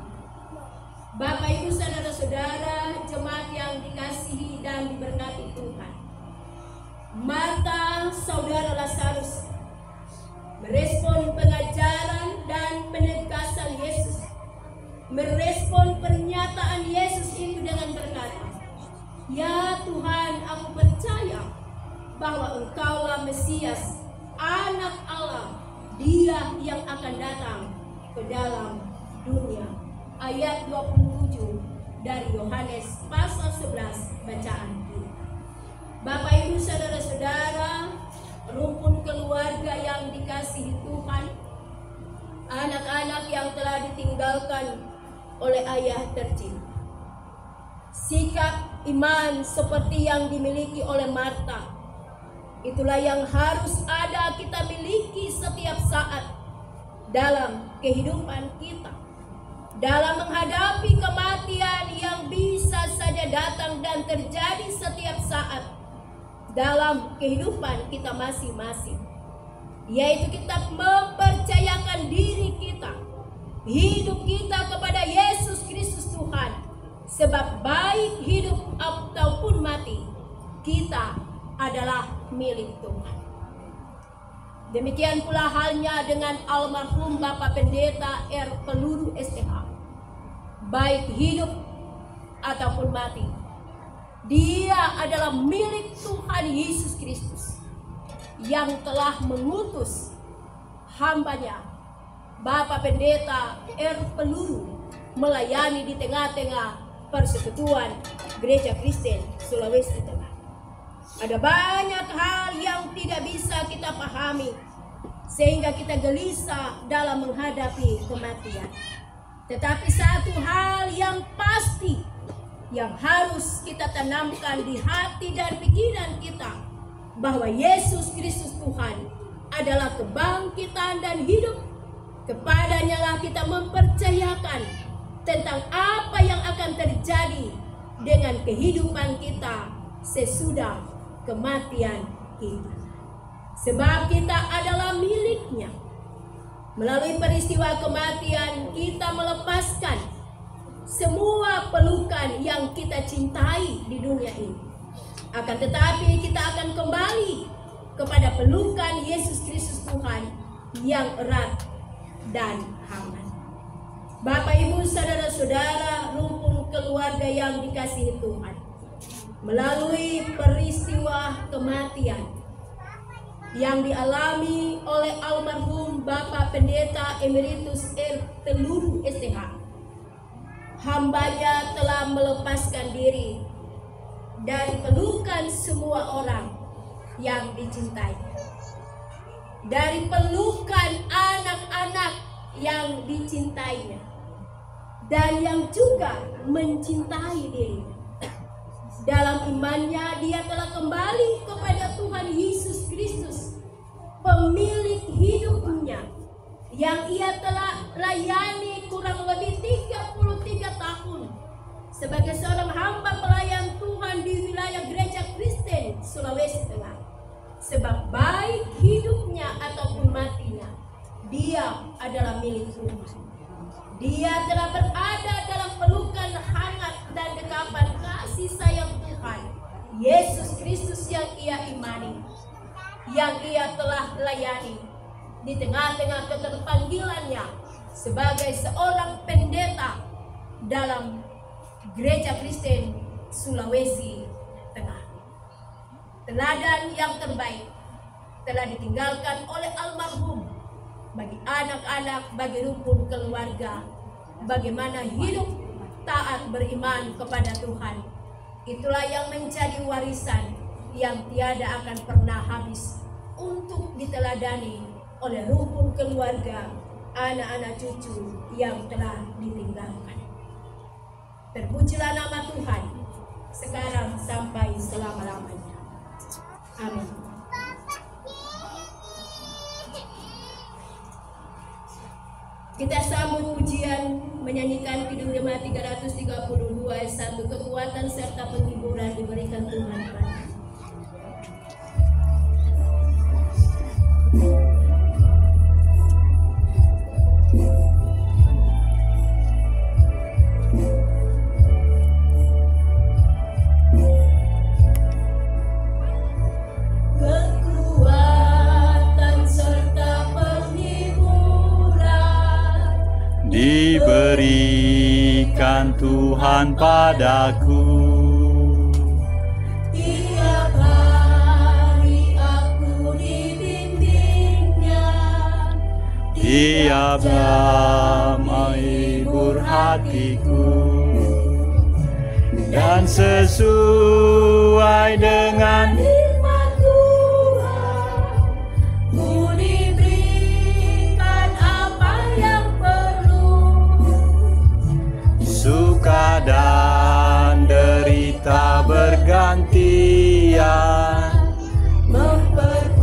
H: Bapak Ibu saudara-saudara, jemaat yang dikasihi dan diberkati Tuhan, Marta saudara Lazarus merespon pengajaran dan penegasan Yesus, merespon pernyataan Yesus itu dengan berkata, ya Tuhan, aku percaya bahwa Engkaulah Mesias, Anak Allah, Dia yang akan datang ke dalam dunia. Ayat 27 dari Yohanes pasal 11 bacaan kita. Bapak Ibu saudara-saudara, rukun keluarga yang dikasihi Tuhan, anak-anak yang telah ditinggalkan oleh ayah tercinta, sikap iman seperti yang dimiliki oleh Marta, itulah yang harus ada kita miliki setiap saat dalam kehidupan kita. Dalam menghadapi kematian yang bisa saja datang dan terjadi setiap saat dalam kehidupan kita masing-masing, yaitu kita mempercayakan diri kita, hidup kita kepada Yesus Kristus Tuhan. Sebab baik hidup ataupun mati, kita adalah milik Tuhan. Demikian pula halnya dengan almarhum Bapak Pendeta R. Peluru STH. Baik hidup ataupun mati, dia adalah milik Tuhan Yesus Kristus yang telah mengutus hambanya Bapak Pendeta R. Peluru melayani di tengah-tengah persekutuan Gereja Kristen Sulawesi Tengah. Ada banyak hal yang tidak bisa kita pahami sehingga kita gelisah dalam menghadapi kematian. Tetapi satu hal yang pasti yang harus kita tanamkan di hati dan pikiran kita, bahwa Yesus Kristus Tuhan adalah kebangkitan dan hidup. Kepadanya lah kita mempercayakan tentang apa yang akan terjadi dengan kehidupan kita sesudah kematian kita. Sebab kita adalah miliknya. Melalui peristiwa kematian kita melepaskan semua pelukan yang kita cintai di dunia ini. Akan tetapi kita akan kembali kepada pelukan Yesus Kristus Tuhan yang erat dan hangat. Bapak, Ibu, saudara-saudara, rumpun keluarga yang dikasihi Tuhan, melalui peristiwa kematian yang dialami oleh almarhum Bapak Pendeta Emeritus R. Peluru STH, hambanya telah melepaskan diri dari pelukan semua orang yang dicintai, dari pelukan anak-anak yang dicintainya dan yang juga mencintai dirinya. Dalam imannya dia telah kembali kepada Tuhan Yesus Kristus, pemilik hidupnya, yang ia telah layani kurang lebih 33 tahun sebagai seorang hamba pelayan Tuhan di wilayah Gereja Kristen Sulawesi Tengah. Sebab baik hidupnya ataupun matinya, dia adalah milik Tuhan. Dia telah berada dalam pelukan hangat dan dekapan kasih sayang Tuhan Yesus Kristus yang ia imani, yang ia telah layani di tengah-tengah keterpanggilannya sebagai seorang pendeta dalam Gereja Kristen Sulawesi Tengah. Teladan yang terbaik telah ditinggalkan oleh almarhum bagi anak-anak, bagi rumpun keluarga, bagaimana hidup taat beriman kepada Tuhan. Itulah yang menjadi warisan yang tiada akan pernah habis untuk diteladani oleh rumpun keluarga, anak-anak cucu yang telah ditinggalkan. Terpujilah nama Tuhan sekarang sampai selama-lamanya. Amin. Kita sambut pujian menyanyikan Kidung Jemaat 332 ayat 1, kekuatan serta penghiburan diberikan Tuhan padamu.
A: Diberikan Tuhan padaku,
H: tiap hari aku dibimbingnya,
A: tiap menghibur hatiku, dan sesuai dengan
H: nikmat Tuhan, ku diberikan apa yang suka dan derita bergantian, memperkuat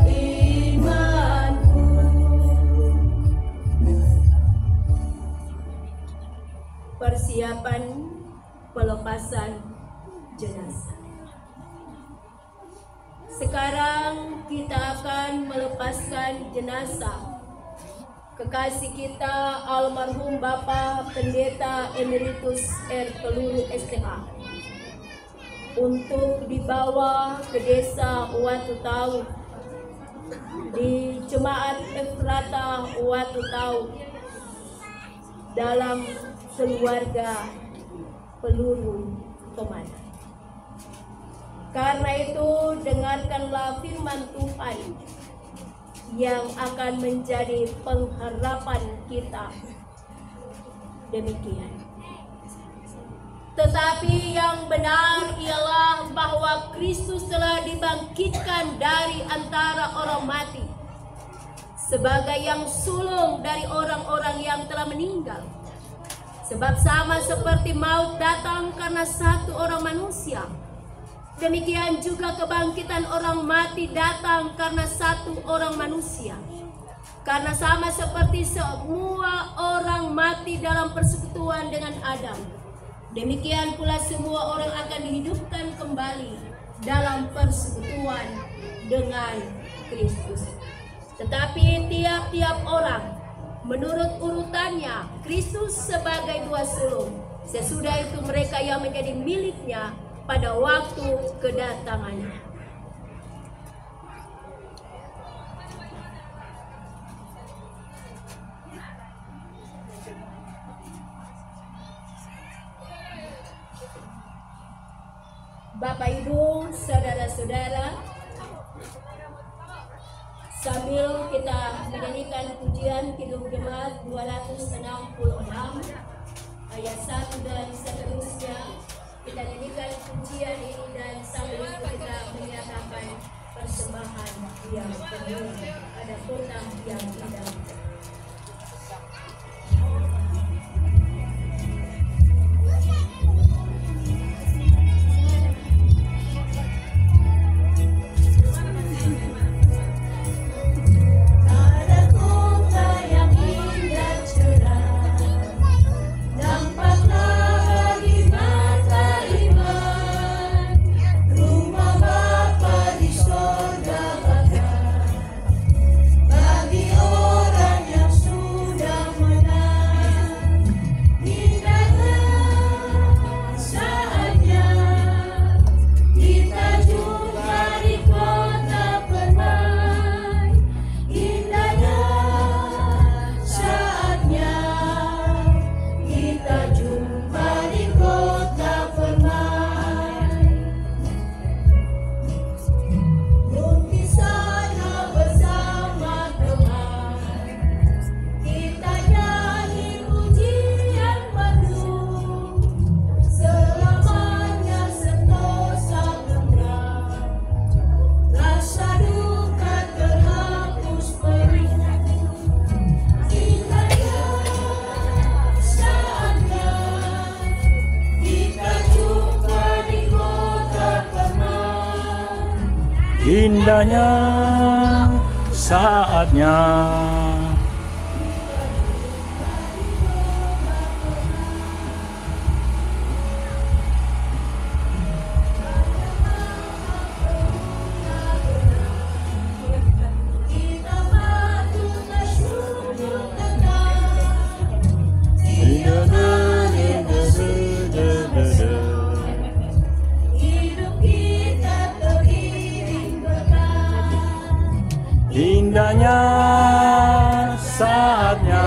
H: imanku. Persiapan pelepasan jenazah. Sekarang kita akan melepaskan jenazah kekasih kita almarhum Bapak Pendeta Emeritus R. Peluru STH untuk dibawa ke desa Watu Tau di Jemaat Efrata Watu Tau dalam keluarga peluru komandan. Karena itu dengarkanlah firman Tuhan yang akan menjadi pengharapan kita. Demikian. Tetapi yang benar ialah bahwa Kristus telah dibangkitkan dari antara orang mati sebagai yang sulung dari orang-orang yang telah meninggal. Sebab sama seperti maut datang karena satu orang manusia, demikian juga kebangkitan orang mati datang karena satu orang manusia. Karena sama seperti semua orang mati dalam persekutuan dengan Adam, Demikian pula semua orang akan dihidupkan kembali dalam persekutuan dengan Kristus. Tetapi tiap-tiap orang menurut urutannya, Kristus sebagai dua sulung. Sesudah itu mereka yang menjadi miliknya pada waktu kedatangannya. Bapak Ibu, saudara-saudara, sambil kita menyanyikan pujian Kidung Jemaat 266 ayat 1 dan seterusnya, kita nyanyikan pujian ini dan sambil itu kita menyatakan persembahan yang penuh pada kota yang indah.
A: Indahnya saatnya indahnya saatnya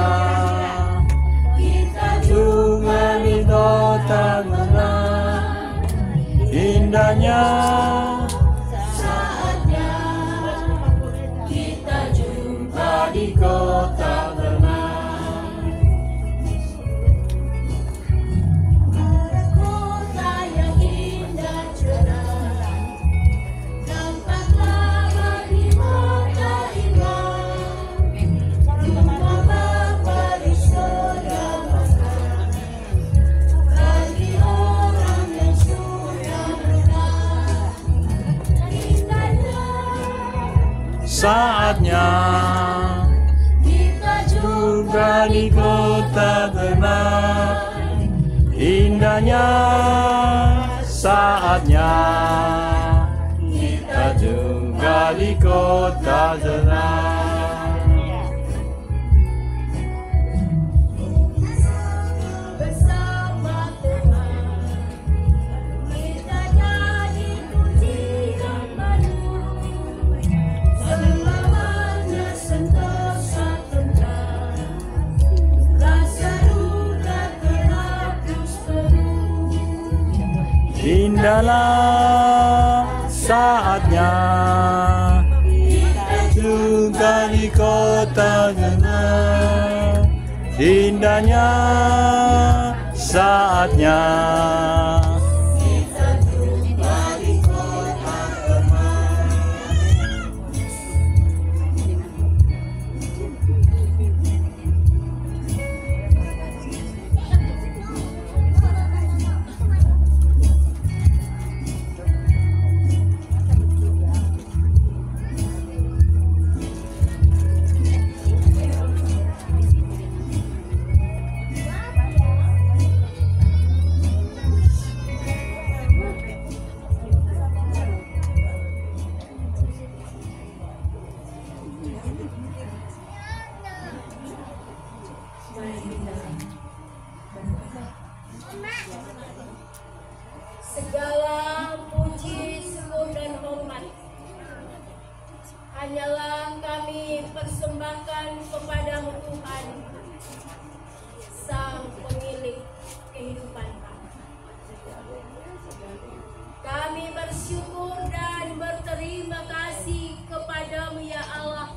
A: kita juga di kota menang. Indahnya saatnya kita jumpa di kota menang.
H: Kota yang indah cerah, nampaklah bagi mata
A: saatnya kita juga di kota tenang. Indahnya saatnya kita juga di kota tenang. Indahlah saatnya kita juga di kota tenang. Indahnya saatnya kita juga di kota tenang.
H: hanyalah kami persembahkan kepadamu Tuhan, Sang Pemilik kehidupan kami. Kami bersyukur dan berterima kasih kepadamu ya Allah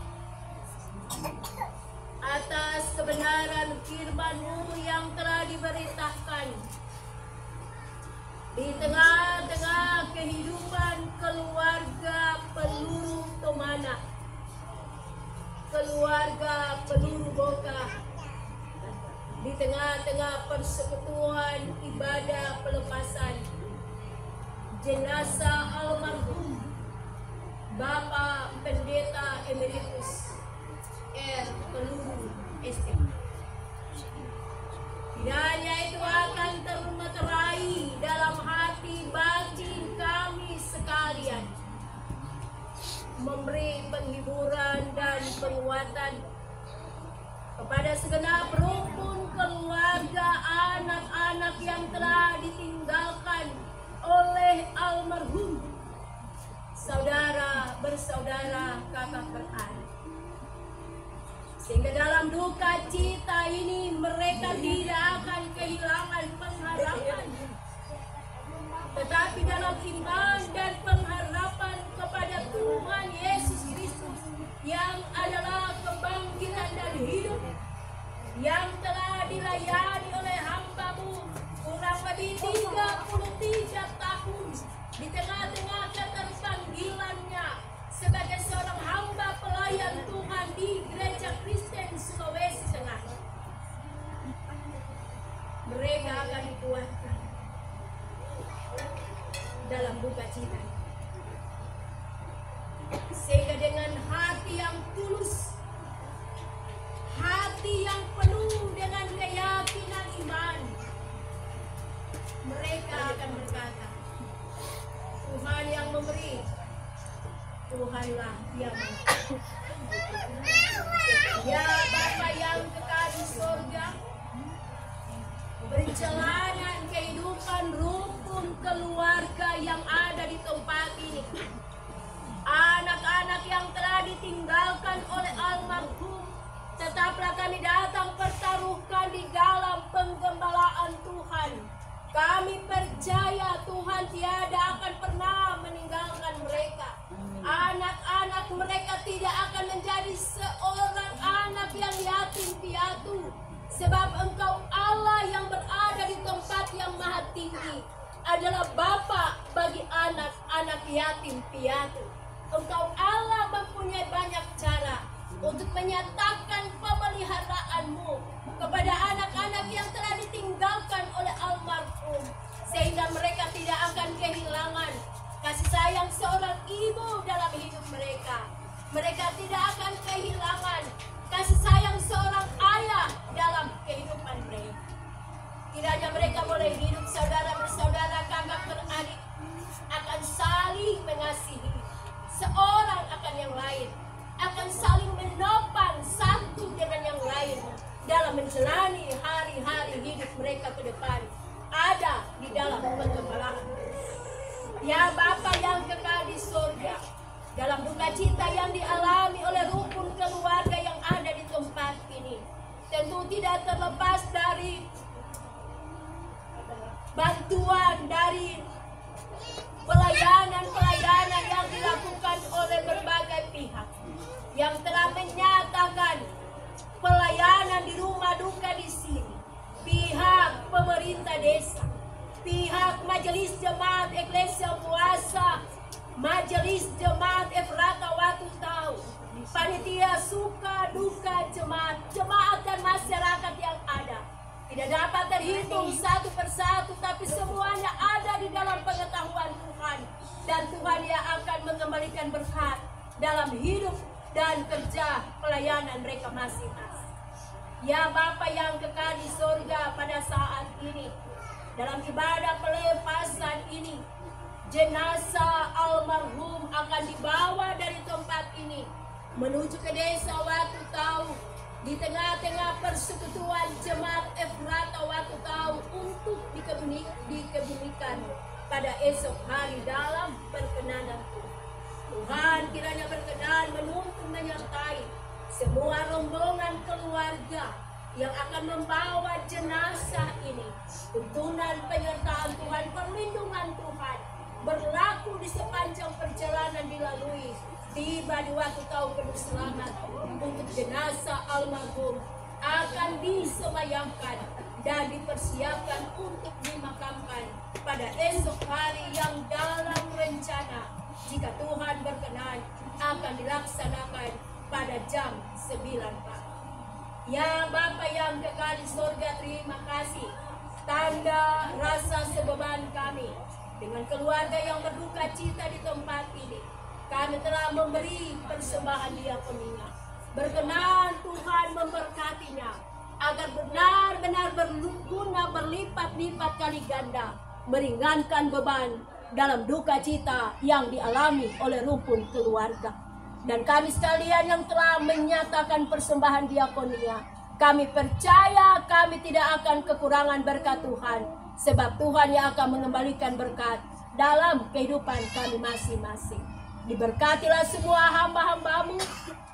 H: atas kebenaran firman-Mu yang telah diberitakan di tengah-tengah kehidupan keluarga peluru Tomana, keluarga peluru Boka, di tengah-tengah persekutuan ibadah pelepasan jenazah almarhum Bapak Pendeta Emeritus R. Peluru STM. Kiranya itu akan termeterai dalam hati batin kami sekalian, memberi penghiburan dan penguatan kepada segenap rukun keluarga anak-anak yang telah ditinggalkan oleh almarhum saudara bersaudara kakak beradik, sehingga dalam duka cita ini mereka tidak akan kehilangan pengharapan, tetapi dalam iman dan pengharapan kepada Tuhan Yesus Kristus yang adalah kebangkitan dan hidup, yang telah dilayani oleh hamba-Mu kurang lebih 33 tahun di tengah-tengah keterpanggilannya sebagai seorang hamba pelayan Tuhan di Gereja Kristen Sulawesi Tengah. Mereka akan dikuatkan dalam duka cita, sehingga dengan hati yang tulus, hati yang penuh dengan keyakinan iman, mereka akan berkata, Tuhan yang memberi, Tuhanlah yang memberi. Ya Bapa yang kekal di surga, perjalanan kehidupan rukun keluarga yang ada di tempat ini, anak-anak yang telah ditinggalkan oleh almarhum, tetaplah kami datang pertaruhkan di dalam penggembalaan Tuhan. Kami percaya Tuhan tiada akan pernah meninggalkan mereka. Anak-anak mereka tidak akan menjadi seorang anak yang yatim piatu, sebab Engkau Allah yang berada di tempat yang maha tinggi adalah Bapa bagi anak-anak yatim piatu. Engkau Allah mempunyai banyak cara untuk menyatakan pemeliharaanmu kepada anak-anak yang telah ditinggalkan oleh almarhum, sehingga mereka tidak akan kehilangan kasih sayang seorang ibu dalam hidup mereka. Mereka tidak akan kehilangan kasih sayang seorang ayah dalam kehidupan mereka. Kiranya mereka boleh hidup saudara bersaudara, kakak beradik, akan saling mengasihi seorang akan yang lain, akan saling menopang satu dengan yang lain dalam menjalani hari-hari hidup mereka ke depan, ada di dalam penggembalaan. Ya Bapa yang kekal di surga, dalam duka cita yang dialami oleh rukun keluarga yang ada di tempat ini, tentu tidak terlepas dari bantuan dari pelayanan-pelayanan yang dilakukan oleh berbagai pihak yang telah menyatakan pelayanan di rumah duka di sini. Pihak pemerintah desa, pihak Majelis Jemaat Eklesia Puasa, Majelis Jemaat Efrata Watu Tahu, panitia suka duka jemaat dan masyarakat yang ada, tidak dapat terhitung satu persatu, tapi semuanya ada di dalam pengetahuan Tuhan, dan Tuhan yang akan mengembalikan berkat dalam hidup dan kerja pelayanan mereka masing-masing. Ya Bapa yang kekal di surga, pada saat ini dalam ibadah pelepasan ini, jenazah almarhum akan dibawa dari tempat ini menuju ke desa Watu Tahu, di tengah-tengah persekutuan jemaat Efrata Watu Tahu, untuk dikebumikan pada esok hari dalam perkenanan Tuhan. Tuhan kiranya berkenan menuntun menyertai semua rombongan keluarga yang akan membawa jenazah ini. Tuntunan penyertaan Tuhan, perlindungan Tuhan berlaku di sepanjang perjalanan dilalui. Tiba di waktu tahun penuh selamat untuk jenazah almarhum akan disemayamkan dan dipersiapkan untuk dimakamkan pada esok hari yang dalam rencana, jika Tuhan berkenan, akan dilaksanakan pada jam 9 pagi. Ya Bapa yang kekal di surga, terima kasih tanda rasa sebeban kami dengan keluarga yang berduka cita di tempat ini. Kami telah memberi persembahan diakonia. Berkenan Tuhan memberkatinya agar benar-benar berguna berlipat-lipat kali ganda, meringankan beban dalam duka cita yang dialami oleh rumpun keluarga. Dan kami sekalian yang telah menyatakan persembahan diakonia, kami percaya kami tidak akan kekurangan berkat Tuhan, sebab Tuhan yang akan mengembalikan berkat dalam kehidupan kami masing-masing. Diberkatilah semua hamba-hambamu,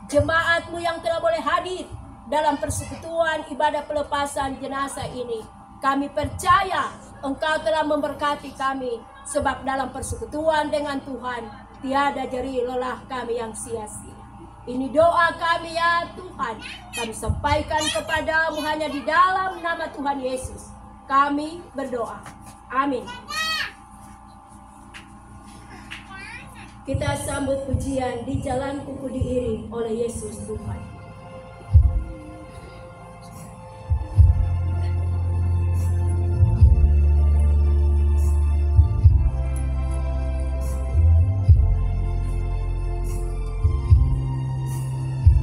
H: jemaatmu yang telah boleh hadir dalam persekutuan ibadah pelepasan jenazah ini. Kami percaya Engkau telah memberkati kami, sebab dalam persekutuan dengan Tuhan tiada jeri lelah kami yang sia-sia. Ini doa kami ya Tuhan, kami sampaikan kepadamu hanya di dalam nama Tuhan Yesus. Kami berdoa. Amin. Kita sambut pujian Di Jalanku Ku diiring oleh Yesus Tuhan.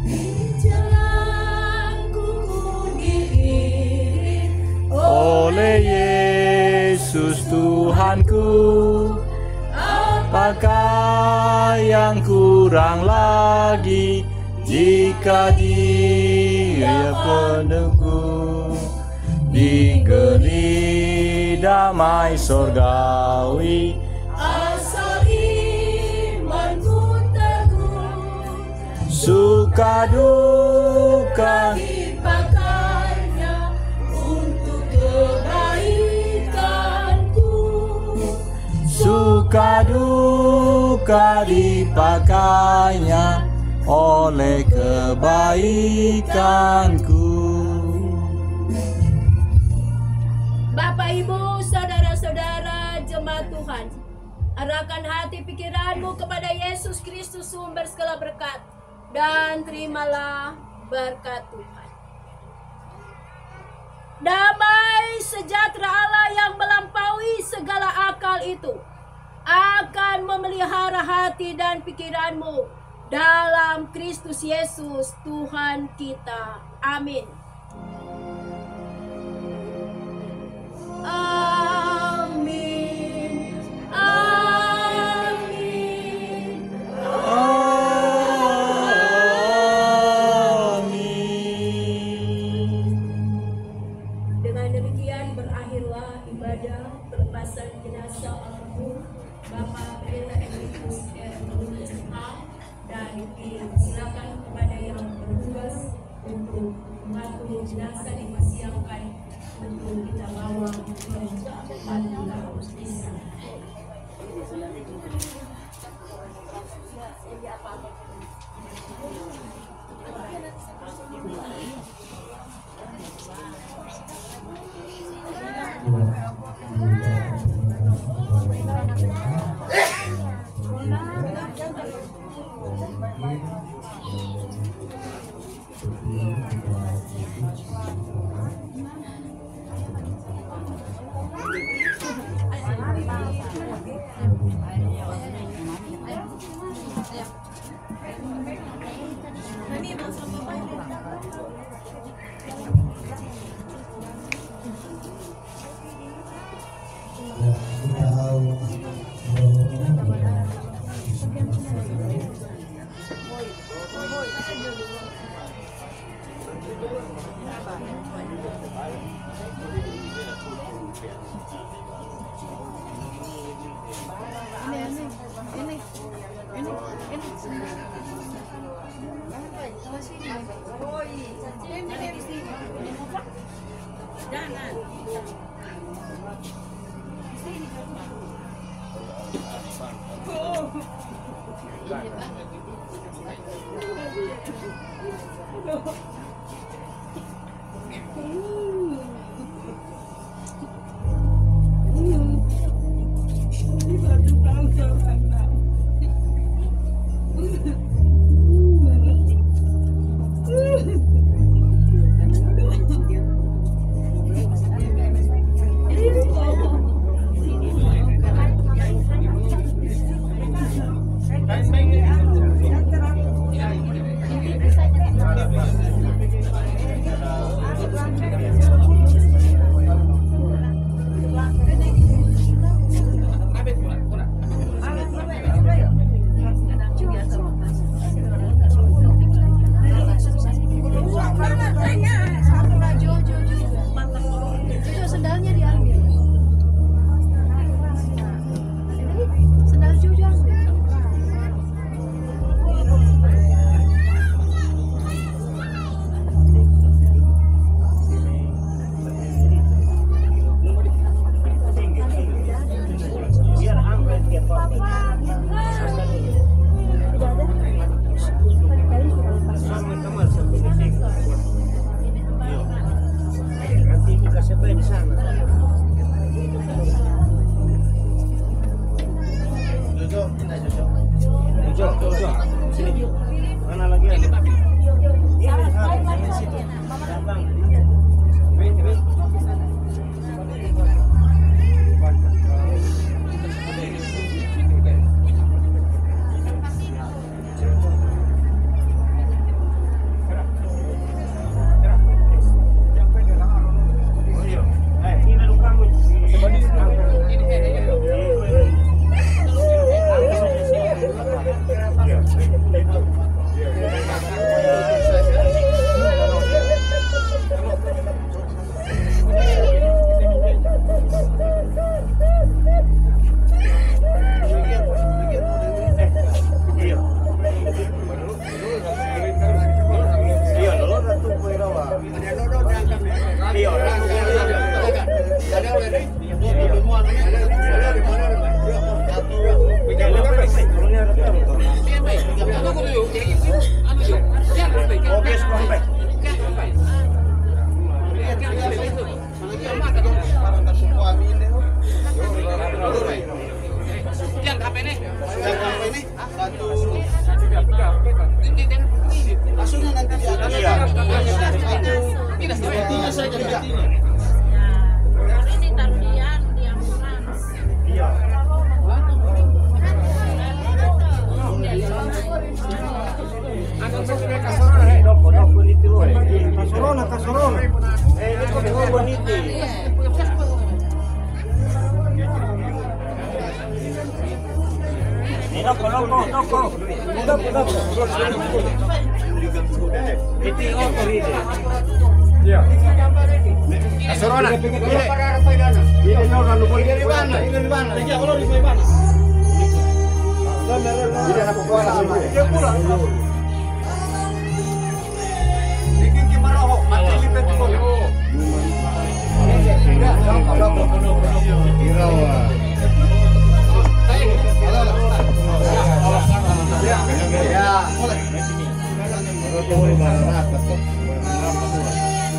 H: Di jalanku ku diiring
A: oleh Yesus Tuhanku. Apakah yang kurang lagi jika Dia peneguh di geli damai sorgawi?
H: asal imanku teguh,
A: Suka duka
H: dipakainya untuk kebaikanku.
A: suka duka dipakainya oleh kebaikanku.
H: Bapak, Ibu, saudara-saudara jemaat Tuhan, arahkan hati pikiranmu kepada Yesus Kristus, sumber segala berkat, dan terimalah berkat Tuhan. Damai sejahtera Allah yang melampaui segala akal itu akan memelihara hati dan pikiranmu dalam Kristus Yesus Tuhan kita. Amin. Amin. Amin. Dengan demikian berakhirlah ibadah pelepasan jenazah almarhum Bapak Pendeta Emeritus dan silakan kepada yang bertugas untuk membantu jenazah dipersiapkan untuk kita bawa ke tempat desa.
E: Ini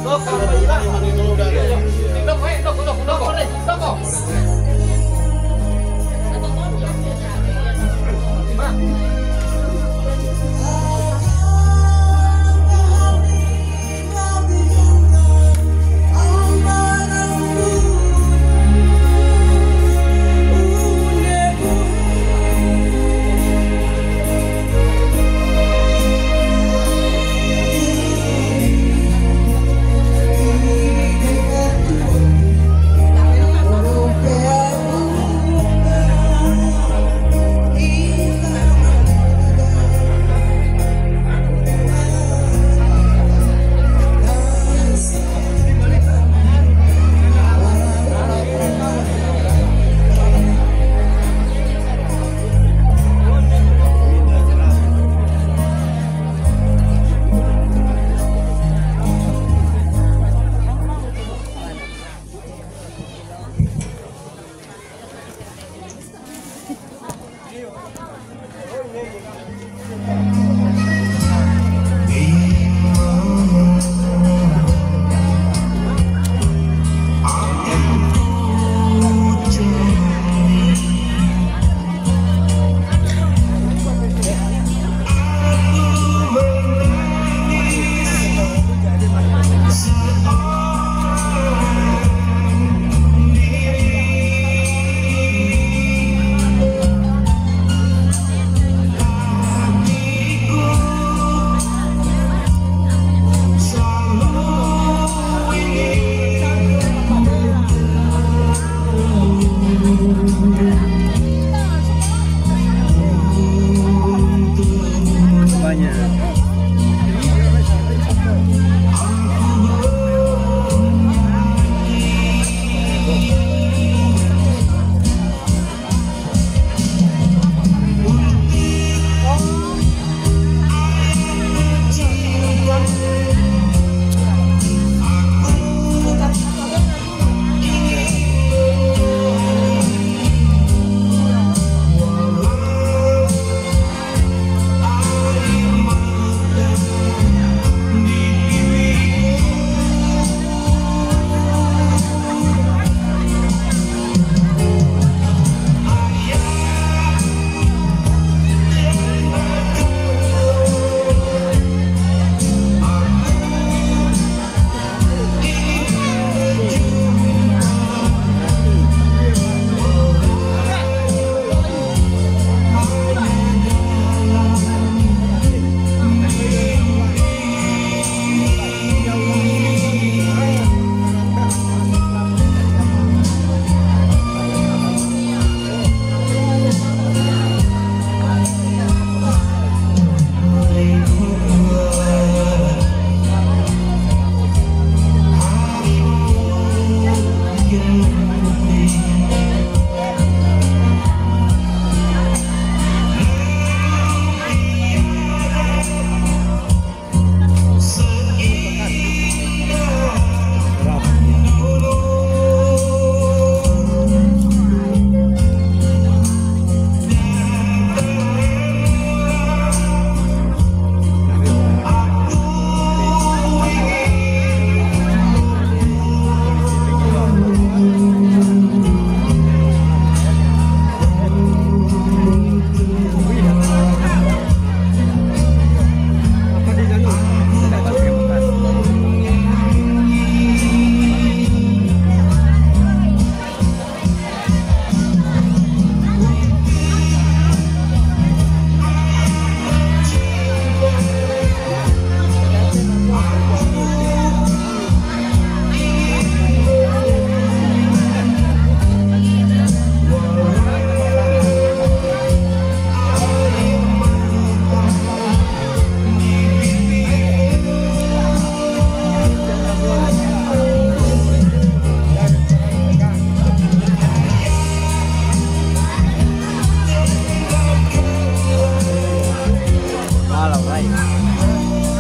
F: Oh,
B: Malam baik.